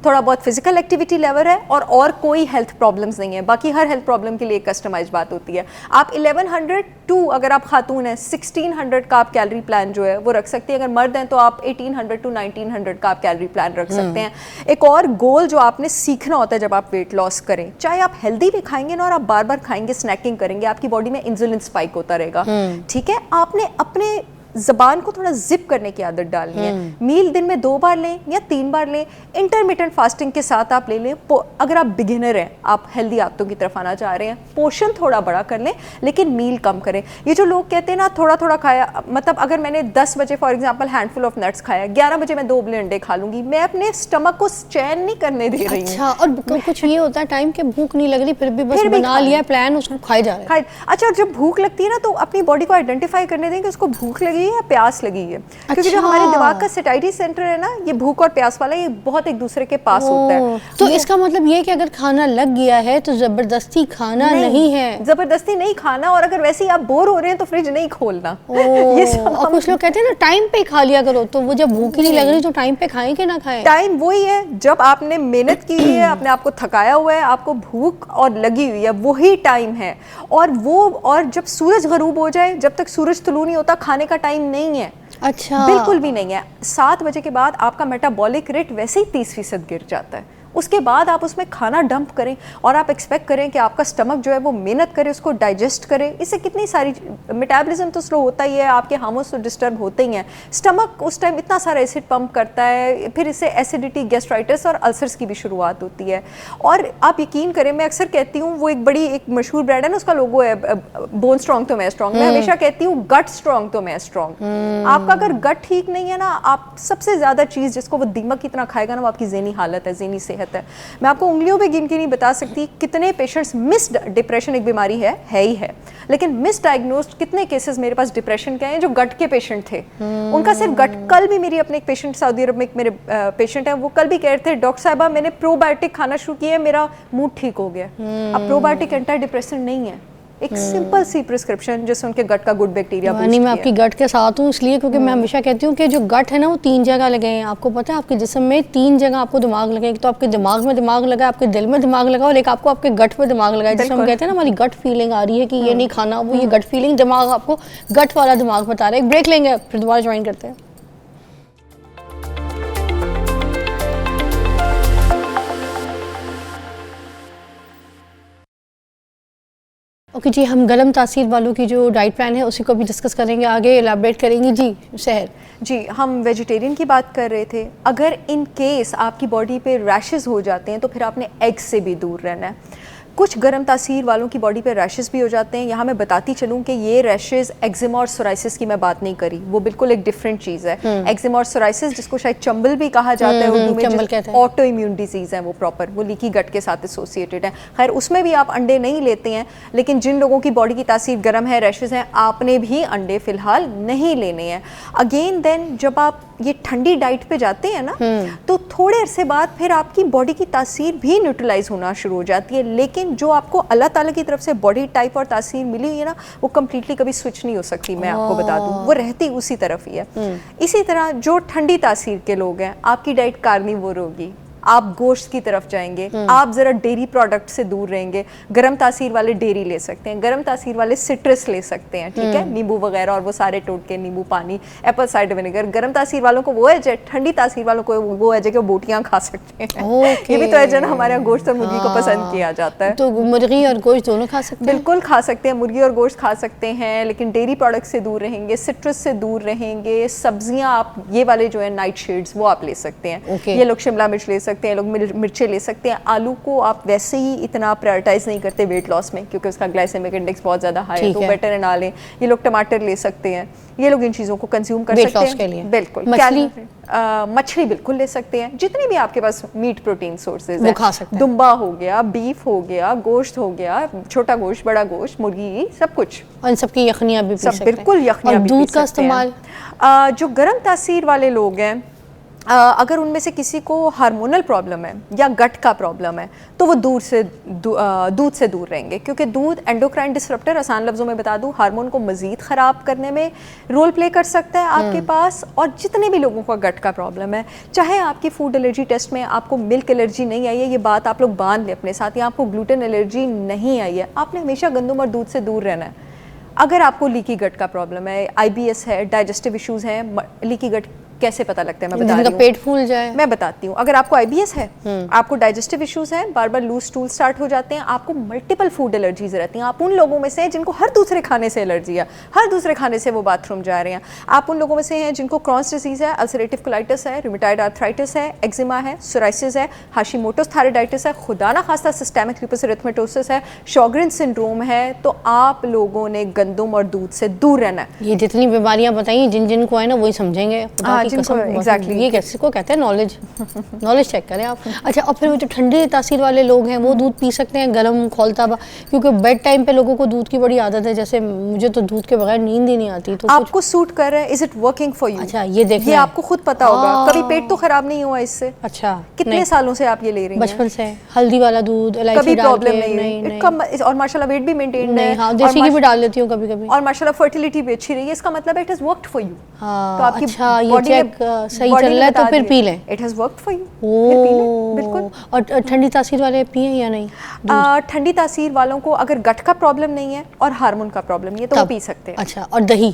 थोड़ा बहुत फिजिकल एक्टिविटी लेवल है और कोई हेल्थ प्रॉब्लम्स नहीं है। बाकी हर हेल्थ प्रॉब्लम के लिए कस्टमाइज बात होती है। आप 1100 टू, अगर आप खातून हैं 1600 का आप कैलोरी प्लान जो है वो रख सकती हैं। अगर मर्द हैं तो आप 1800 टू 1900 का आप कैलोरी प्लान रख सकते हैं। एक और गोल जो आपने सीखना होता है जब आप वेट लॉस करें, चाहे आप हेल्दी भी खाएंगे ना और आप बार बार खाएंगे, स्नैकिंग करेंगे, आपकी बॉडी में इंसुलिन स्पाइक होता रहेगा। ठीक है, आपने अपने ज़बान को थोड़ा जिप करने की आदत डालनी है। मील दिन में 2 बार लें या 3 बार लें, इंटरमिटेंट फास्टिंग के साथ आप ले लें। अगर आप बिगिनर हैं, आप हेल्दी आदतों की तरफ आना चाह रहे हैं, पोर्शन थोड़ा बड़ा कर लें लेकिन मील कम करें। ये जो लोग कहते हैं ना थोड़ा थोड़ा खाया, मतलब अगर मैंने 10 बजे for example handful of nuts खाया, 11 बजे मैं 2 उबले अंडे खा लूंगी, मैं अपने स्टमक को चैन नहीं करने दे रही हूँ। अच्छा, और कुछ ये होता है टाइम के भूख नहीं लग रही, फिर भी बस बना लिया प्लान, उसको खाए जा रहे हैं। अच्छा, और जब भूख लगती है ना तो अपनी बॉडी को आइडेंटिफाई करने दें कि उसको भूख लगी है या प्यास लगी है। क्योंकि जो हमारे दिमाग का सेटाइटी सेंटर है ना, ये भूख और प्यास वाला, ये बहुत एक दूसरे के पास होता है। तो इसका मतलब ये कि अगर खाना लग गया है तो जबरदस्ती खाना नहीं है, जबरदस्ती नहीं खाना। और अगर वैसे ही आप बोर हो रहे हैं तो फ्रिज नहीं खोलना। ये और कुछ लोग कहते हैं ना टाइम पे खा लिया करो, तो वो जब भूख ही नहीं लग रही तो टाइम पे खाएं कि ना खाएं? टाइम वही है जब आपने मेहनत की है, अपने आप को थकाया हुआ है, आपको भूख और लगी हुई है, वही टाइम है। और जब सूरज गरूब हो जाए, जब तक सूरज तुलू नहीं होता, खाने का टाइम नहीं है। अच्छा, बिल्कुल भी नहीं है। 7 बजे के बाद आपका मेटाबॉलिक रेट वैसे ही 30% गिर जाता है। उसके बाद आप उसमें खाना डंप करें और आप एक्सपेक्ट करें कि आपका स्टमक जो है वो मेहनत करे, उसको डाइजेस्ट करे। इससे कितनी सारी मेटाबॉलिज्म तो स्लो होता ही है, आपके हार्मोन्स तो डिस्टर्ब होते ही हैं। स्टमक उस टाइम इतना सारा एसिड पंप करता है, फिर इससे एसिडिटी, गैस्ट्राइटिस और अल्सर्स की भी शुरुआत होती है। और आप यकीन करें, मैं अक्सर कहती हूँ, वो एक मशहूर ब्रांड है ना, उसका लोगो है बोन स्ट्रॉन्ग तो मैं स्ट्रॉन्ग। मैं हमेशा कहती हूँ गट स्ट्रॉन्ग तो मैं स्ट्रॉन्ग। आपका अगर गट ठीक नहीं है ना, आप सबसे ज़्यादा चीज़ जिसको वो दीमक की तरह खाएगा ना, वो आपकी ज़हनी हालत है, ज़हनी सेहत है। मैं आपको उंगलियों पे गिन के नहीं बता सकती कितने पेशेंट्स, मिस्ड डिप्रेशन एक बीमारी है ही है, लेकिन मिस डायग्नोस्ड कितने केसेस मेरे पास डिप्रेशन के हैं जो गट के पेशेंट थे। उनका सिर्फ गट। कल भी मेरी अपने एक पेशेंट, सऊदी अरब में एक मेरे पेशेंट है, वो कल भी कह रहे थे, डॉक्टर साहिबा मैंने प्रोबायोटिक खाना शुरू किया, मेरा मूड ठीक हो गया। अब प्रोबायोटिक एंटी डिप्रेसेंट नहीं है, एक सिंपल सी प्रिस्क्रिप्शन जिससे उनके गट का गुड बैक्टीरिया बूस्ट किया। मैं आपकी गट के साथ हूँ, इसलिए क्योंकि मैं हमेशा कहती हूँ कि जो गट है ना वो 3 जगह लगे हैं। आपको पता है आपके जिस्म में 3 जगह आपको दिमाग लगे, तो आपके दिमाग में दिमाग लगा, आपके दिल में दिमाग लगा, और एक आपको आपके गट में दिमाग लगा है। जिसमें हम कहते हैं ना हमारी गट फीलिंग आ रही है कि ये नहीं खाना, वो ये गट फीलिंग दिमाग आपको गट वाला दिमाग बता रहा है। एक ब्रेक लेंगे, फिर दोबारा ज्वाइन करते हैं। ओके जी, हम गर्म तासीर वालों की जो डाइट प्लान है उसी को भी डिस्कस करेंगे, आगे एलाबरेट करेंगी जी शहर। जी, हम वेजिटेरियन की बात कर रहे थे। अगर इन केस आपकी बॉडी पे रैशेस हो जाते हैं तो फिर आपने एग्स से भी दूर रहना है। कुछ गर्म तासीर वालों की बॉडी पे रैशेस भी हो जाते हैं। यहाँ मैं बताती चलूँ कि ये रैशेस एक्जिमा और सोराइसिस की मैं बात नहीं करी, वो बिल्कुल एक डिफरेंट चीज़ है। एक्जिमा और सोराइसिस, जिसको शायद चंबल भी कहा जाता है उर्दू में, ऑटो इम्यून डिजीज़ है वो प्रॉपर, वो लीकी गट के साथ एसोसिएटेड है। खैर उसमें भी आप अंडे नहीं लेते हैं, लेकिन जिन लोगों की बॉडी की तासीर गर्म है, रैशेस हैं, आपने भी अंडे फ़िलहाल नहीं लेने हैं। अगेन देन जब आप ये ठंडी डाइट पे जाते हैं ना, तो थोड़े अरसे बाद फिर आपकी बॉडी की तासीर भी न्यूट्रलाइज होना शुरू हो जाती है। लेकिन जो आपको अल्लाह ताला की तरफ से बॉडी टाइप और तासीर मिली हुई है ना, वो कम्प्लीटली कभी स्विच नहीं हो सकती। मैं आपको बता दूं, वो रहती उसी तरफ ही है। इसी तरह जो ठंडी तासीर के लोग हैं, आपकी डाइट कार्निवोर होगी, आप गोश्त की तरफ जाएंगे, आप ज़रा डेयरी प्रोडक्ट से दूर रहेंगे। गर्म तासीर वाले डेयरी ले सकते हैं, गर्म तासीर वाले सिट्रस ले सकते हैं, ठीक है, नींबू वगैरह और वो सारे टोटके, नींबू पानी, एप्पल साइडर विनेगर। गर्म तासीर वालों को वो है, ठंडी तासीर वालों को वो है कि वो बोटियाँ खा सकते हैं। ये भी तो है ना, हमारे यहाँ गोश्त और मुर्गी को पसंद किया जाता है, तो मुर्गी और गोश्त दोनों खा सकते हैं? बिल्कुल खा सकते हैं, मुर्गी और गोश्त खा सकते हैं, लेकिन डेयरी प्रोडक्ट से दूर रहेंगे, सिट्रस से दूर रहेंगे। सब्जियाँ आप ये वाले जो है नाइट शेड्स, वो आप ले सकते हैं। ये लोग शिमला मिर्च ले सकते हैं, लोग मिर्चें ले सकते हैं। आलू को आप वैसे ही इतना प्रायोरिटाइज नहीं करते वेट लॉस में, क्योंकि उसका ग्लाइसेमिक इंडेक्स बहुत ज़्यादा हाई है, तो बेटर है ना लें। ये लोग टमाटर ले सकते हैं, ये लोग इन चीज़ों को कंज्यूम कर सकते हैं के लिए। बिल्कुल। मछली बिल्कुल ले सकते हैं, जितनी भी आपके पास मीट प्रोटीन सोर्सेज हैं, दुम्बा हो गया, बीफ हो गया, गोश्त हो गया, छोटा गोश्त, बड़ा गोश्त, मुर्गी, सब कुछ, और इन सबकी यखनियाँ भी पी सकते हैं। बिल्कुल यखनियाँ भी। दूध का इस्तेमाल, जो गर्म तासीर वाले लोग हैं, अगर उनमें से किसी को हार्मोनल प्रॉब्लम है या गट का प्रॉब्लम है, तो वो दूध से दूर रहेंगे, क्योंकि दूध एंडोक्राइन डिसरप्टर, आसान लफ्ज़ों में बता दूं, हार्मोन को मज़ीद ख़राब करने में रोल प्ले कर सकता है आपके पास। और जितने भी लोगों का गट का प्रॉब्लम है, चाहे आपकी फूड एलर्जी टेस्ट में आपको मिल्क एलर्जी नहीं आई है, ये बात आप लोग बांध लें अपने साथ, या आपको ग्लूटेन एलर्जी नहीं आई है, आपने हमेशा गंदम और दूध से दूर रहना है। अगर आपको लीकी गट का प्रॉब्लम है, IBS है, डाइजेस्टिव इश्यूज़ हैं, लीकी गट कैसे पता लगता है मैं बता रही हूँ, पेट फूल जाए, मैं बताती हूँ। अगर आपको IBS है, आपको डाइजेस्टिव इश्यूज हैं, बार बार लूज स्टूल स्टार्ट हो जाते हैं, आपको मल्टीपल फूड एलर्जीज रहती हैं, आप उन लोगों में से हैं जिनको हर दूसरे खाने से एलर्जी है, हर दूसरे खाने से वो बाथरूम जा रहे हैं, आप उन लोगों में से हैं जिनको क्रॉन्स डिजीज है, अल्सरेटिव कोलाइटिस है, रूमेटॉइड आर्थराइटिस है, एक्जिमा है, सोराइसिस है, हाशिमोटोस थायराइडाइटिस है, खुदा ना खास्ता सिस्टेमिक लूपस एरिथमेटोसिस है, शॉगरिन सिंड्रोम है, तो आप लोगों ने गंदम और दूध से दूर रहना है। ये जितनी बीमारियां बताई, जिन को है ना वही समझेंगे। एग्जैक्टली, ये कैसे को कहते हैं नॉलेज चेक करें आप। अच्छा, और फिर वो जो ठंडी तासीर वाले लोग हैं, वो दूध पी सकते हैं गर्म खौलता हुआ? क्योंकि बेड टाइम पे लोगों को दूध की बड़ी आदत है, जैसे मुझे तो दूध के बगैर नींद ही नहीं आती। तो आपको सूट कर रहा है, is it working for you? अच्छा, ये देखिए, ये आपको खुद पता होगा, कभी पेट तो खराब नहीं हुआ इससे? अच्छा, कितने सालों से आप ये ले रही हैं? बचपन से हल्दी वाला दूध, कभी प्रॉब्लम नहीं, और माशाल्लाह वेट भी मेंटेन है, हाँ, देसी घी भी डाल लेती हूँ कभी कभी, और माशाल्लाह फर्टिलिटी भी अच्छी रही है, इसका मतलब it has worked for you. तो आपकी बॉडी सही चल रहा है तो फिर पी लें, it has worked for you, फिर पी लें, बिल्कुल। और ठंडी तासीर वाले पिए या नहीं? ठंडी तासीर वालों को अगर गट का प्रॉब्लम नहीं है और हार्मोन का प्रॉब्लम नहीं है तो वो पी सकते हैं। अच्छा, और दही?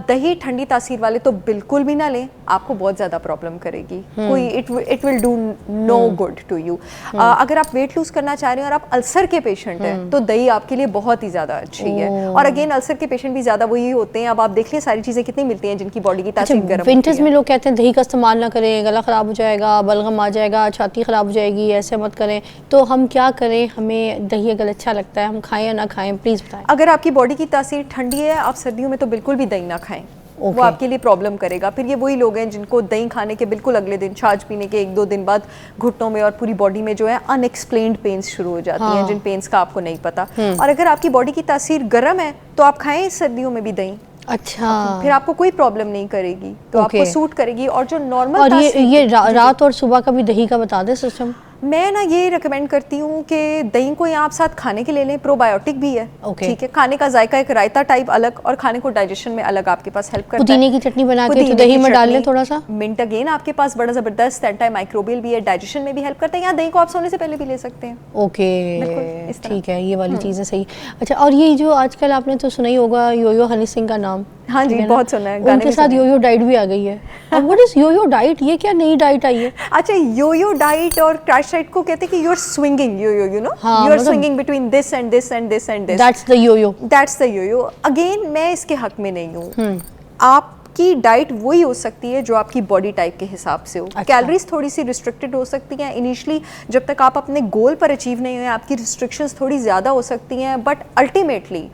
दही ठंडी तासीर वाले तो बिल्कुल भी ना लें, आपको बहुत ज़्यादा प्रॉब्लम करेगी, कोई it will do no good to you. अगर आप वेट लूज करना चाह रहे हैं और आप अल्सर के पेशेंट हैं, तो दही आपके लिए बहुत ही ज़्यादा अच्छी है। और अगेन अल्सर के पेशेंट भी ज़्यादा वही होते हैं, अब आप देख लें सारी चीज़ें कितनी मिलती हैं जिनकी बॉडी की तासीर गर्म। विंटर्स में लोग कहते हैं दही का इस्तेमाल ना करें, गला ख़राब हो जाएगा, बलगम आ जाएगा, छाती ख़राब हो जाएगी, ऐसे मत करें, तो हम क्या करें? हमें दही अगर अच्छा लगता है, हम खाएं या ना खाएं, प्लीज़ बताएं। अगर आपकी बॉडी की तासीर ठंडी है, आप सर्दियों में तो बिल्कुल भी दही ना खाएं, वो आपके लिए प्रॉब्लम करेगा। फिर ये वही लोग हैं जिनको दही खाने के बिल्कुल अगले दिन, छाछ पीने के 1-2 दिन बाद घुटनों में और पूरी बॉडी में जो है अनएक्सप्लेन्ड पेन्स शुरू हो जाती हैं, जिन पेन्स का आपको नहीं पता। और अगर आपकी बॉडी की तासीर गर्म है तो आप खाएं सर्दियों में भी दही। अच्छा, फिर आपको कोई प्रॉब्लम नहीं करेगी, तो आपको सूट करेगी। और जो नॉर्मल, और ये रात और सुबह का भी दही का बता दे सिस्टम। मैं ना ये रिकमेंड करती हूँ कि दही को यहाँ आप साथ खाने के ले लें, प्रोबायोटिक भी है, ठीक है, खाने का जायका एक रायता टाइप अलग और खाने को डाइजेशन में अलग आपके पास हेल्प करता है। पुदीने की चटनी बना के तो दही में डाल लें थोड़ा सा, मिंट अगेन आपके पास बड़ा ज़बरदस्त एंटी माइक्रोबियल भी है, डाइजेशन में भी हेल्प करता है। यहाँ दही को आप सोने से पहले भी ले सकते हैं। ओके, ठीक है, ये वाली चीज़ें सही। अच्छा, और ये जो आजकल आपने तो सुना ही होगा योयो हनी सिंह का नाम, हाँ जी, ठीक है ना? बहुत सुना है, गाने उनके भी साथ सुने हैं। योयो डाइट भी आ गई है। अब व्हाट इज योयो डाइट? ये क्या नई डाइट आई है? अच्छा, यो डाइट और क्रैश डाइट को कहते हैं कि you are swinging, you know, हाँ, यू आर मतलब- swinging between this and this and this and this, that's the yoyo. That's the yo. Again मैं इसके हक में नहीं हूँ। आपकी डाइट वही हो सकती है जो आपकी बॉडी टाइप के हिसाब से हो। अच्छा। कैलोरीज थोड़ी सी रिस्ट्रिक्टेड हो सकती हैं इनिशियली, जब तक आप अपने गोल पर अचीव नहीं हुए आपकी रिस्ट्रिक्शंस थोड़ी ज़्यादा हो सकती हैं, but ultimately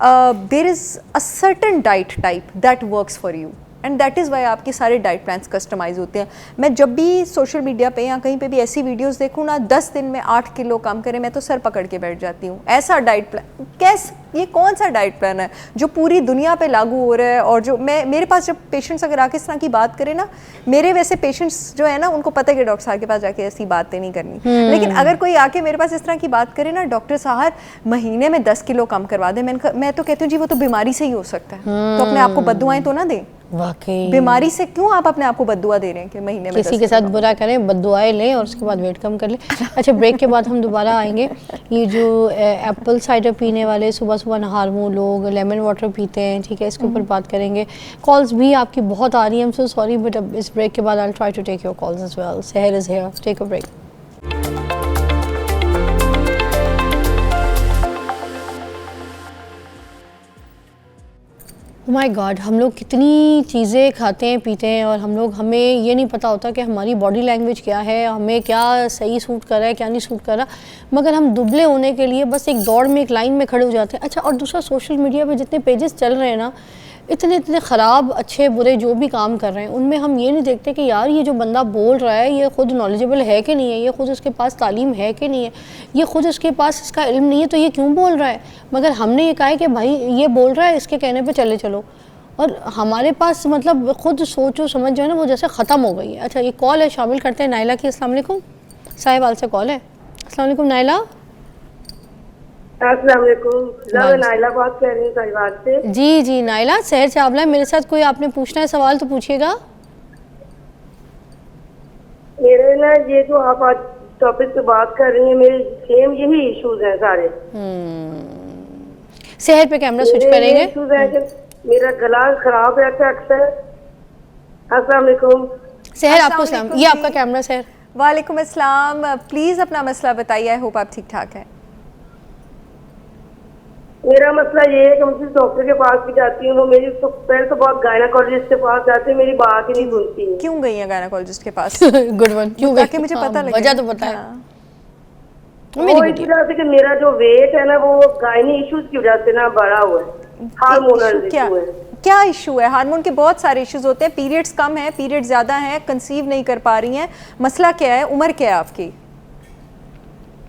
there is a certain diet type that works for you and that is why आपके सारे डाइट प्लान्स कस्टमाइज होते हैं। मैं जब भी सोशल मीडिया पे या कहीं पे भी ऐसी वीडियोस देखूँ ना, 10 दिन में 8 किलो कम करें, मैं तो सर पकड़ के बैठ जाती हूँ। ऐसा डाइट प्लान कैसे, ये कौन सा डाइट प्लान है जो पूरी दुनिया पे लागू हो रहा है? और जो मेरे पास जब पेशेंट्स अगर आके इस तरह की बात करें ना, मेरे वैसे पेशेंट्स जो है ना उनको पता है कि डॉक्टर साहब के पास जाके ऐसी बातें नहीं करनी, लेकिन अगर कोई आके मेरे पास इस तरह की बात करे ना, डॉक्टर साहब महीने में 10 किलो कम करवा दे, मैं तो कहती हूँ जी वो तो बीमारी से ही हो सकता है, तो अपने आप को बद्दुआएं तो ना दें। वाकई बीमारी से क्यों आप अपने आप को बद्दुआ दे रहे हैं कि महीने में किसी 10 के साथ किलो? बुरा करें, बद्दुआएं लें और उसके बाद वेट कम कर लें। अच्छा, ब्रेक के बाद हम दोबारा आएंगे। ये जो एप्पल साइडर पीने वाले, सुबह सुबह नहार मुँह लोग लेमन वाटर पीते हैं, ठीक है, इसके ऊपर बात करेंगे। कॉल्स भी आपकी बहुत आ रही हैं, I am so sorry, but अब इस ब्रेक के बाद I will try to take your calls as well. Sehar is here, take a break. My God, हम लोग कितनी चीज़ें खाते हैं पीते हैं और हमें ये नहीं पता होता कि हमारी बॉडी लैंग्वेज क्या है, हमें क्या सही सूट कर रहा है, क्या नहीं सूट कर रहा, मगर हम दुबले होने के लिए बस एक दौड़ में, एक लाइन में खड़े हो जाते हैं। अच्छा, और दूसरा सोशल मीडिया पे जितने पेजेस चल रहे हैं ना, इतने ख़राब अच्छे बुरे जो भी काम कर रहे हैं, उनमें हम ये नहीं देखते कि यार ये जो बंदा बोल रहा है ये ख़ुद नॉलेजेबल है कि नहीं है, ये ख़ुद उसके पास तालीम है कि नहीं है, ये ख़ुद उसके पास इसका इल्म नहीं है तो ये क्यों बोल रहा है। मगर हमने ये कहा है कि भाई ये बोल रहा है, इसके कहने पे चले चलो, और हमारे पास मतलब ख़ुद सोचो समझ जो है ना वो जैसे ख़त्म हो गई है। अच्छा, ये कॉल है, शामिल करते हैं नाइला की। अस्सलाम वालेकुम, साहिबाल से कॉल है। अस्सलाम वालेकुम नाइला। अस्सलाम वालेकुम, मैं नाइला बात कर रही हूँ साहिवाल से। जी जी नाइला, सहर चावला है मेरे साथ। कोई आपने पूछना है सवाल तो पूछिएगा। मेरे ना ये जो आप आज टॉपिक पे बात कर रही हैं, मेरे सेम यही इश्यूज हैं सारे। सहर पे कैमरा स्विच करेंगे। इश्यूज है कि मेरा गला खराब रहता है अक्सर। अस्सलाम वालेकुम। सहर आपको अस्सलाम सलाम, वालेकुम ये जी। आपका कैमरा सहर। वालेकुम अस्सलाम, प्लीज़ अपना मसला बताइए। आई होप आप ठीक ठाक हैं। मेरा मसला ये है कि मुझे डॉक्टर के पास भी जाती हूँ, वो मेरी तो पहले तो बहुत गायनाकोलॉजिस्ट के पास जाते हैं, मेरी बात ही नहीं सुनती है। क्यों गई हैं गायनाकोलॉजिस्ट के पास? गुड वन, क्यों गए? ताकि मुझे पता लगे। वजह तो बताए। हाँ। वो इस वजह से कि मेरा जो वेट है ना वो गायनी इश्यूज की वजह से ना बढ़ा हुआ है, हार्मोनल क्या इशू है। क्या इशू है? हार्मोन के बहुत सारे इश्यूज होते हैं। पीरियड्स कम है, पीरियड ज़्यादा है, कंसीव नहीं कर पा रही हैं, मसला क्या है? उम्र क्या है आपकी?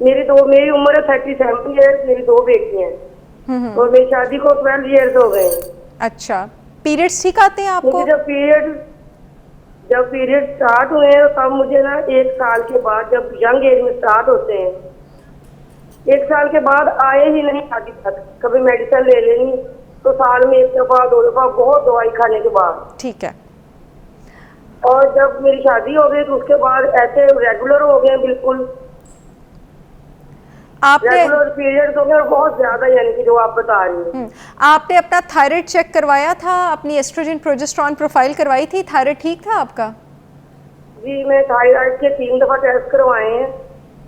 मेरी उम्र है 37 ईयर्स, मेरी 2 बेटियां हैं और मेरी शादी को 12 ईयर्स हो गए हैं। अच्छा, पीरियड्स ठीक आते हैं आपको? मुझे जब पीरियड स्टार्ट हुए हैं तब मुझे ना 1 साल के बाद, जब यंग एज में स्टार्ट होते हैं, 1 साल के बाद आए ही नहीं शादी तक। कभी मेडिसिन ले लेनी तो साल में 1 दफा 2 दफा, बहुत दवाई खाने के बाद। ठीक है। और जब मेरी शादी हो गई तो उसके बाद ऐसे रेगुलर हो गए, बिल्कुल आपने रेगुलर पीरियड्स हो गए और बहुत ज्यादा, यानी कि जो आप बता रही हैं। आपने अपना थायराइड चेक करवाया था? अपनी एस्ट्रोजन प्रोजेस्टेरॉन प्रोफाइल करवाई थी? थायराइड ठीक था आपका? जी, मैं थायराइड के 3 दफा टेस्ट करवाए हैं।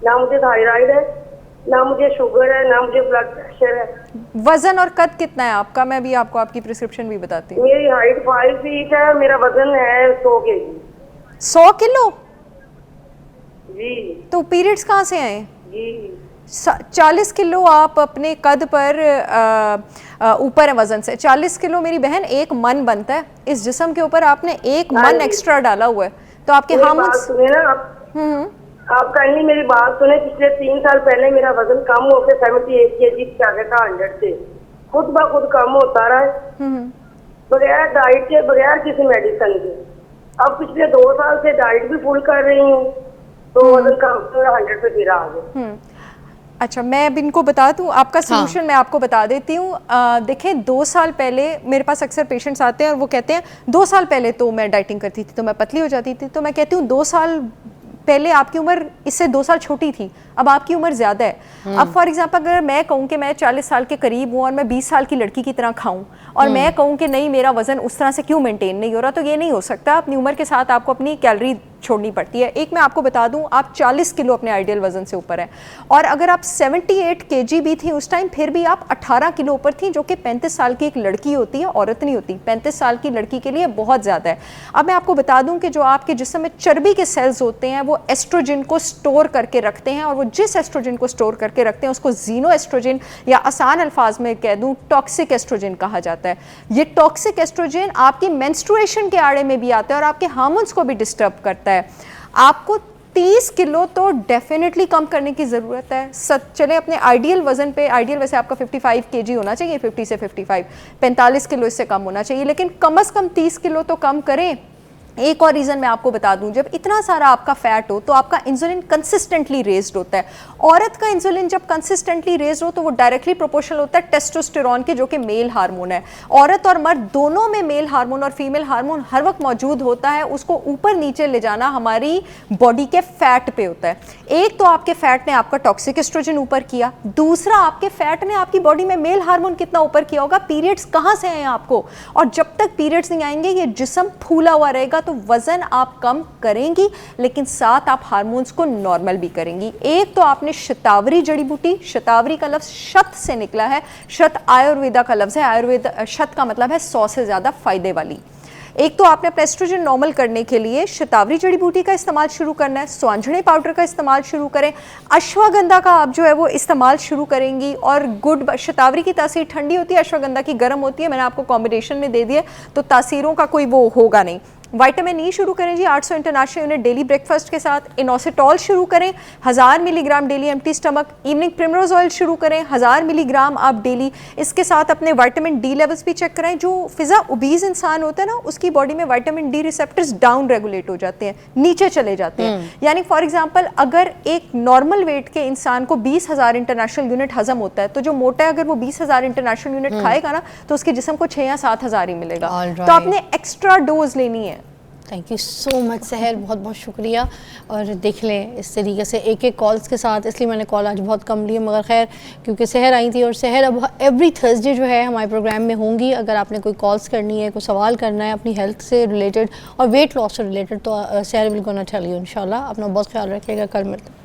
ना मुझे थायराइड है, ना मुझे शुगर है, ना मुझे ब्लड प्रेशर है। वजन और कद कितना है आपका? मैं भी आपको आपकी प्रिस्क्रिप्शन भी बताती हूँ। मेरी हाइट 5 फीट है, मेरा वजन है 100 केजी। 100 किलो? जी तो पीरियड्स कहाँ से आए? जी 40 किलो आप अपने कद पर ऊपर है वजन से। 40 किलो मेरी बहन 1 मन बनता है। इस जिस्म के ऊपर आपने 1 मन एक्स्ट्रा डाला हुआ है, तो आपके मेरी बात हार्मोन्स। सुने ना आप काइंडली मेरी बात सुने। पिछले 3 साल पहले मेरा वजन कम होकर 78 केजी पे आ गया था 100 से। खुद ब खुद कम होता रहा है, बगैर डाइट के, बगैर किसी मेडिसिन के। अब पिछले 2 साल से डाइट भी फुल कर रही हूँ तो वजन कम 100 पे फिर आ गया। अच्छा, मैं अब इनको बता दूं आपका सोल्यूशन। मैं आपको बता देती हूँ। देखें, 2 साल पहले मेरे पास अक्सर पेशेंट्स आते हैं और वो कहते हैं 2 साल पहले तो मैं डाइटिंग करती थी तो मैं पतली हो जाती थी। तो मैं कहती हूँ 2 साल पहले आपकी उम्र इससे 2 साल छोटी थी, अब आपकी उम्र ज़्यादा है। अब फॉर एग्जांपल अगर मैं कहूँ कि मैं 40 साल के करीब हूँ और मैं 20 साल की लड़की की तरह खाऊं और मैं कहूँ कि नहीं मेरा वज़न उस तरह से क्यों मेंटेन नहीं हो रहा, तो ये नहीं हो सकता। अपनी उम्र के साथ आपको अपनी कैलोरी छोड़नी पड़ती है। एक मैं आपको बता दूं, आप 40 किलो अपने आइडियल वजन से ऊपर हैं और अगर आप 78 केजी भी थी उस टाइम, फिर भी आप 18 किलो ऊपर थी, जो कि 35 साल की एक लड़की होती है, औरत नहीं होती। 35 साल की लड़की के लिए बहुत ज़्यादा है। अब मैं आपको बता दूं कि जो आपके जिस्म में चर्बी के सेल्स होते हैं वो एस्ट्रोजन को स्टोर करके रखते हैं, और वो जिस एस्ट्रोजन को स्टोर करके रखते हैं उसको जीनो एस्ट्रोजन, या आसान अल्फाज में कह दूं टॉक्सिक एस्ट्रोजन कहा जाता है। ये टॉक्सिक एस्ट्रोजन आपकी मेंस्ट्रुएशन के आड़े में भी आता है और आपके हार्मोन्स को भी डिस्टर्ब करता है। आपको 30 किलो तो डेफिनेटली कम करने की ज़रूरत है। चले अपने आइडियल वज़न पे, आइडियल वैसे आपका 55 केजी होना चाहिए, 50 से 55, 45 किलो इससे कम होना चाहिए, लेकिन कम से कम 30 किलो तो कम करें। एक और रीज़न मैं आपको बता दूं, जब इतना सारा आपका फैट हो तो आपका इंसुलिन कंसिस्टेंटली रेज्ड होता है। औरत का इंसुलिन जब कंसिस्टेंटली रेज्ड हो तो वो डायरेक्टली प्रोपोर्शनल होता है टेस्टोस्टेरोन के, जो कि मेल हार्मोन है। औरत और मर्द दोनों में मेल हार्मोन और फीमेल हार्मोन हर वक्त मौजूद होता है। उसको ऊपर नीचे ले जाना हमारी बॉडी के फैट पे होता है। एक तो आपके फैट ने आपका टॉक्सिक एस्ट्रोजन ऊपर किया, दूसरा आपके फैट ने आपकी बॉडी में मेल हार्मोन कितना ऊपर किया होगा। पीरियड्स कहाँ से आए आपको, और जब तक पीरियड्स नहीं आएंगे ये जिस्म फूला हुआ रहेगा, तो वजन आप कम करेंगी लेकिन साथ आप हार्मोन्स को नॉर्मल भी करेंगी। एक तो आपने शतावरी जड़ी बूटी, शतावरी का लफ्ज शत से निकला है, शत आयुर्वेदा का लफ्ज है, आयुर्वेद शत का मतलब है 100 से ज्यादा फायदे वाली। एक तो आपने अपना एस्ट्रोजन नॉर्मल करने के लिए शतावरी जड़ी बूटी का इस्तेमाल शुरू करना है, स्वांजने पाउडर का इस्तेमाल शुरू करें, अश्वगंधा का आप जो है वो इस्तेमाल शुरू करेंगी। और गुड, शतावरी की तासीर ठंडी होती है, अश्वगंधा की गर्म होती है, मैंने आपको कॉम्बिनेशन में दे दिया, तो तासीरों का कोई वो होगा नहीं। विटामिन ई शुरू करें जी 800 इंटरनेशनल यूनिट डेली ब्रेकफास्ट के साथ। इनोसिटॉल शुरू करें 1000 milligram daily empty stomach. Evening primrose oil शुरू करें 1000 मिलीग्राम आप डेली। इसके साथ अपने विटामिन डी लेवल्स भी चेक कराएं। जो फिजा ओबीज इंसान होता है ना, उसकी बॉडी में vitamin D receptors down regulate हो जाते हैं, नीचे चले जाते हैं। यानी फॉर एग्जाम्पल अगर एक नॉर्मल वेट के इंसान को 20,000 इंटरनेशनल यूनिट हजम होता है, तो जो मोटा है अगर वो 20,000 इंटरनेशनल यूनिट खाएगा ना, तो उसके जिस्म को 6 या 7,000 ही मिलेगा। तो आपने एक्स्ट्रा डोज लेनी है। थैंक यू सो मच सहर, बहुत बहुत शुक्रिया। और देख लें इस तरीके से एक एक कॉल्स के साथ, इसलिए मैंने कॉल आज बहुत कम ली, मगर खैर क्योंकि सहर आई थी, और सहर अब एवरी थर्सडे जो है हमारे प्रोग्राम में होंगी। अगर आपने कोई कॉल्स करनी है, कोई सवाल करना है अपनी हेल्थ से रिलेटेड और वेट लॉस से रिलेटेड, तो सहर विल गोना टेल यू इंशाल्लाह। अपना बहुत ख्याल रखिएगा, कल मिलते हैं।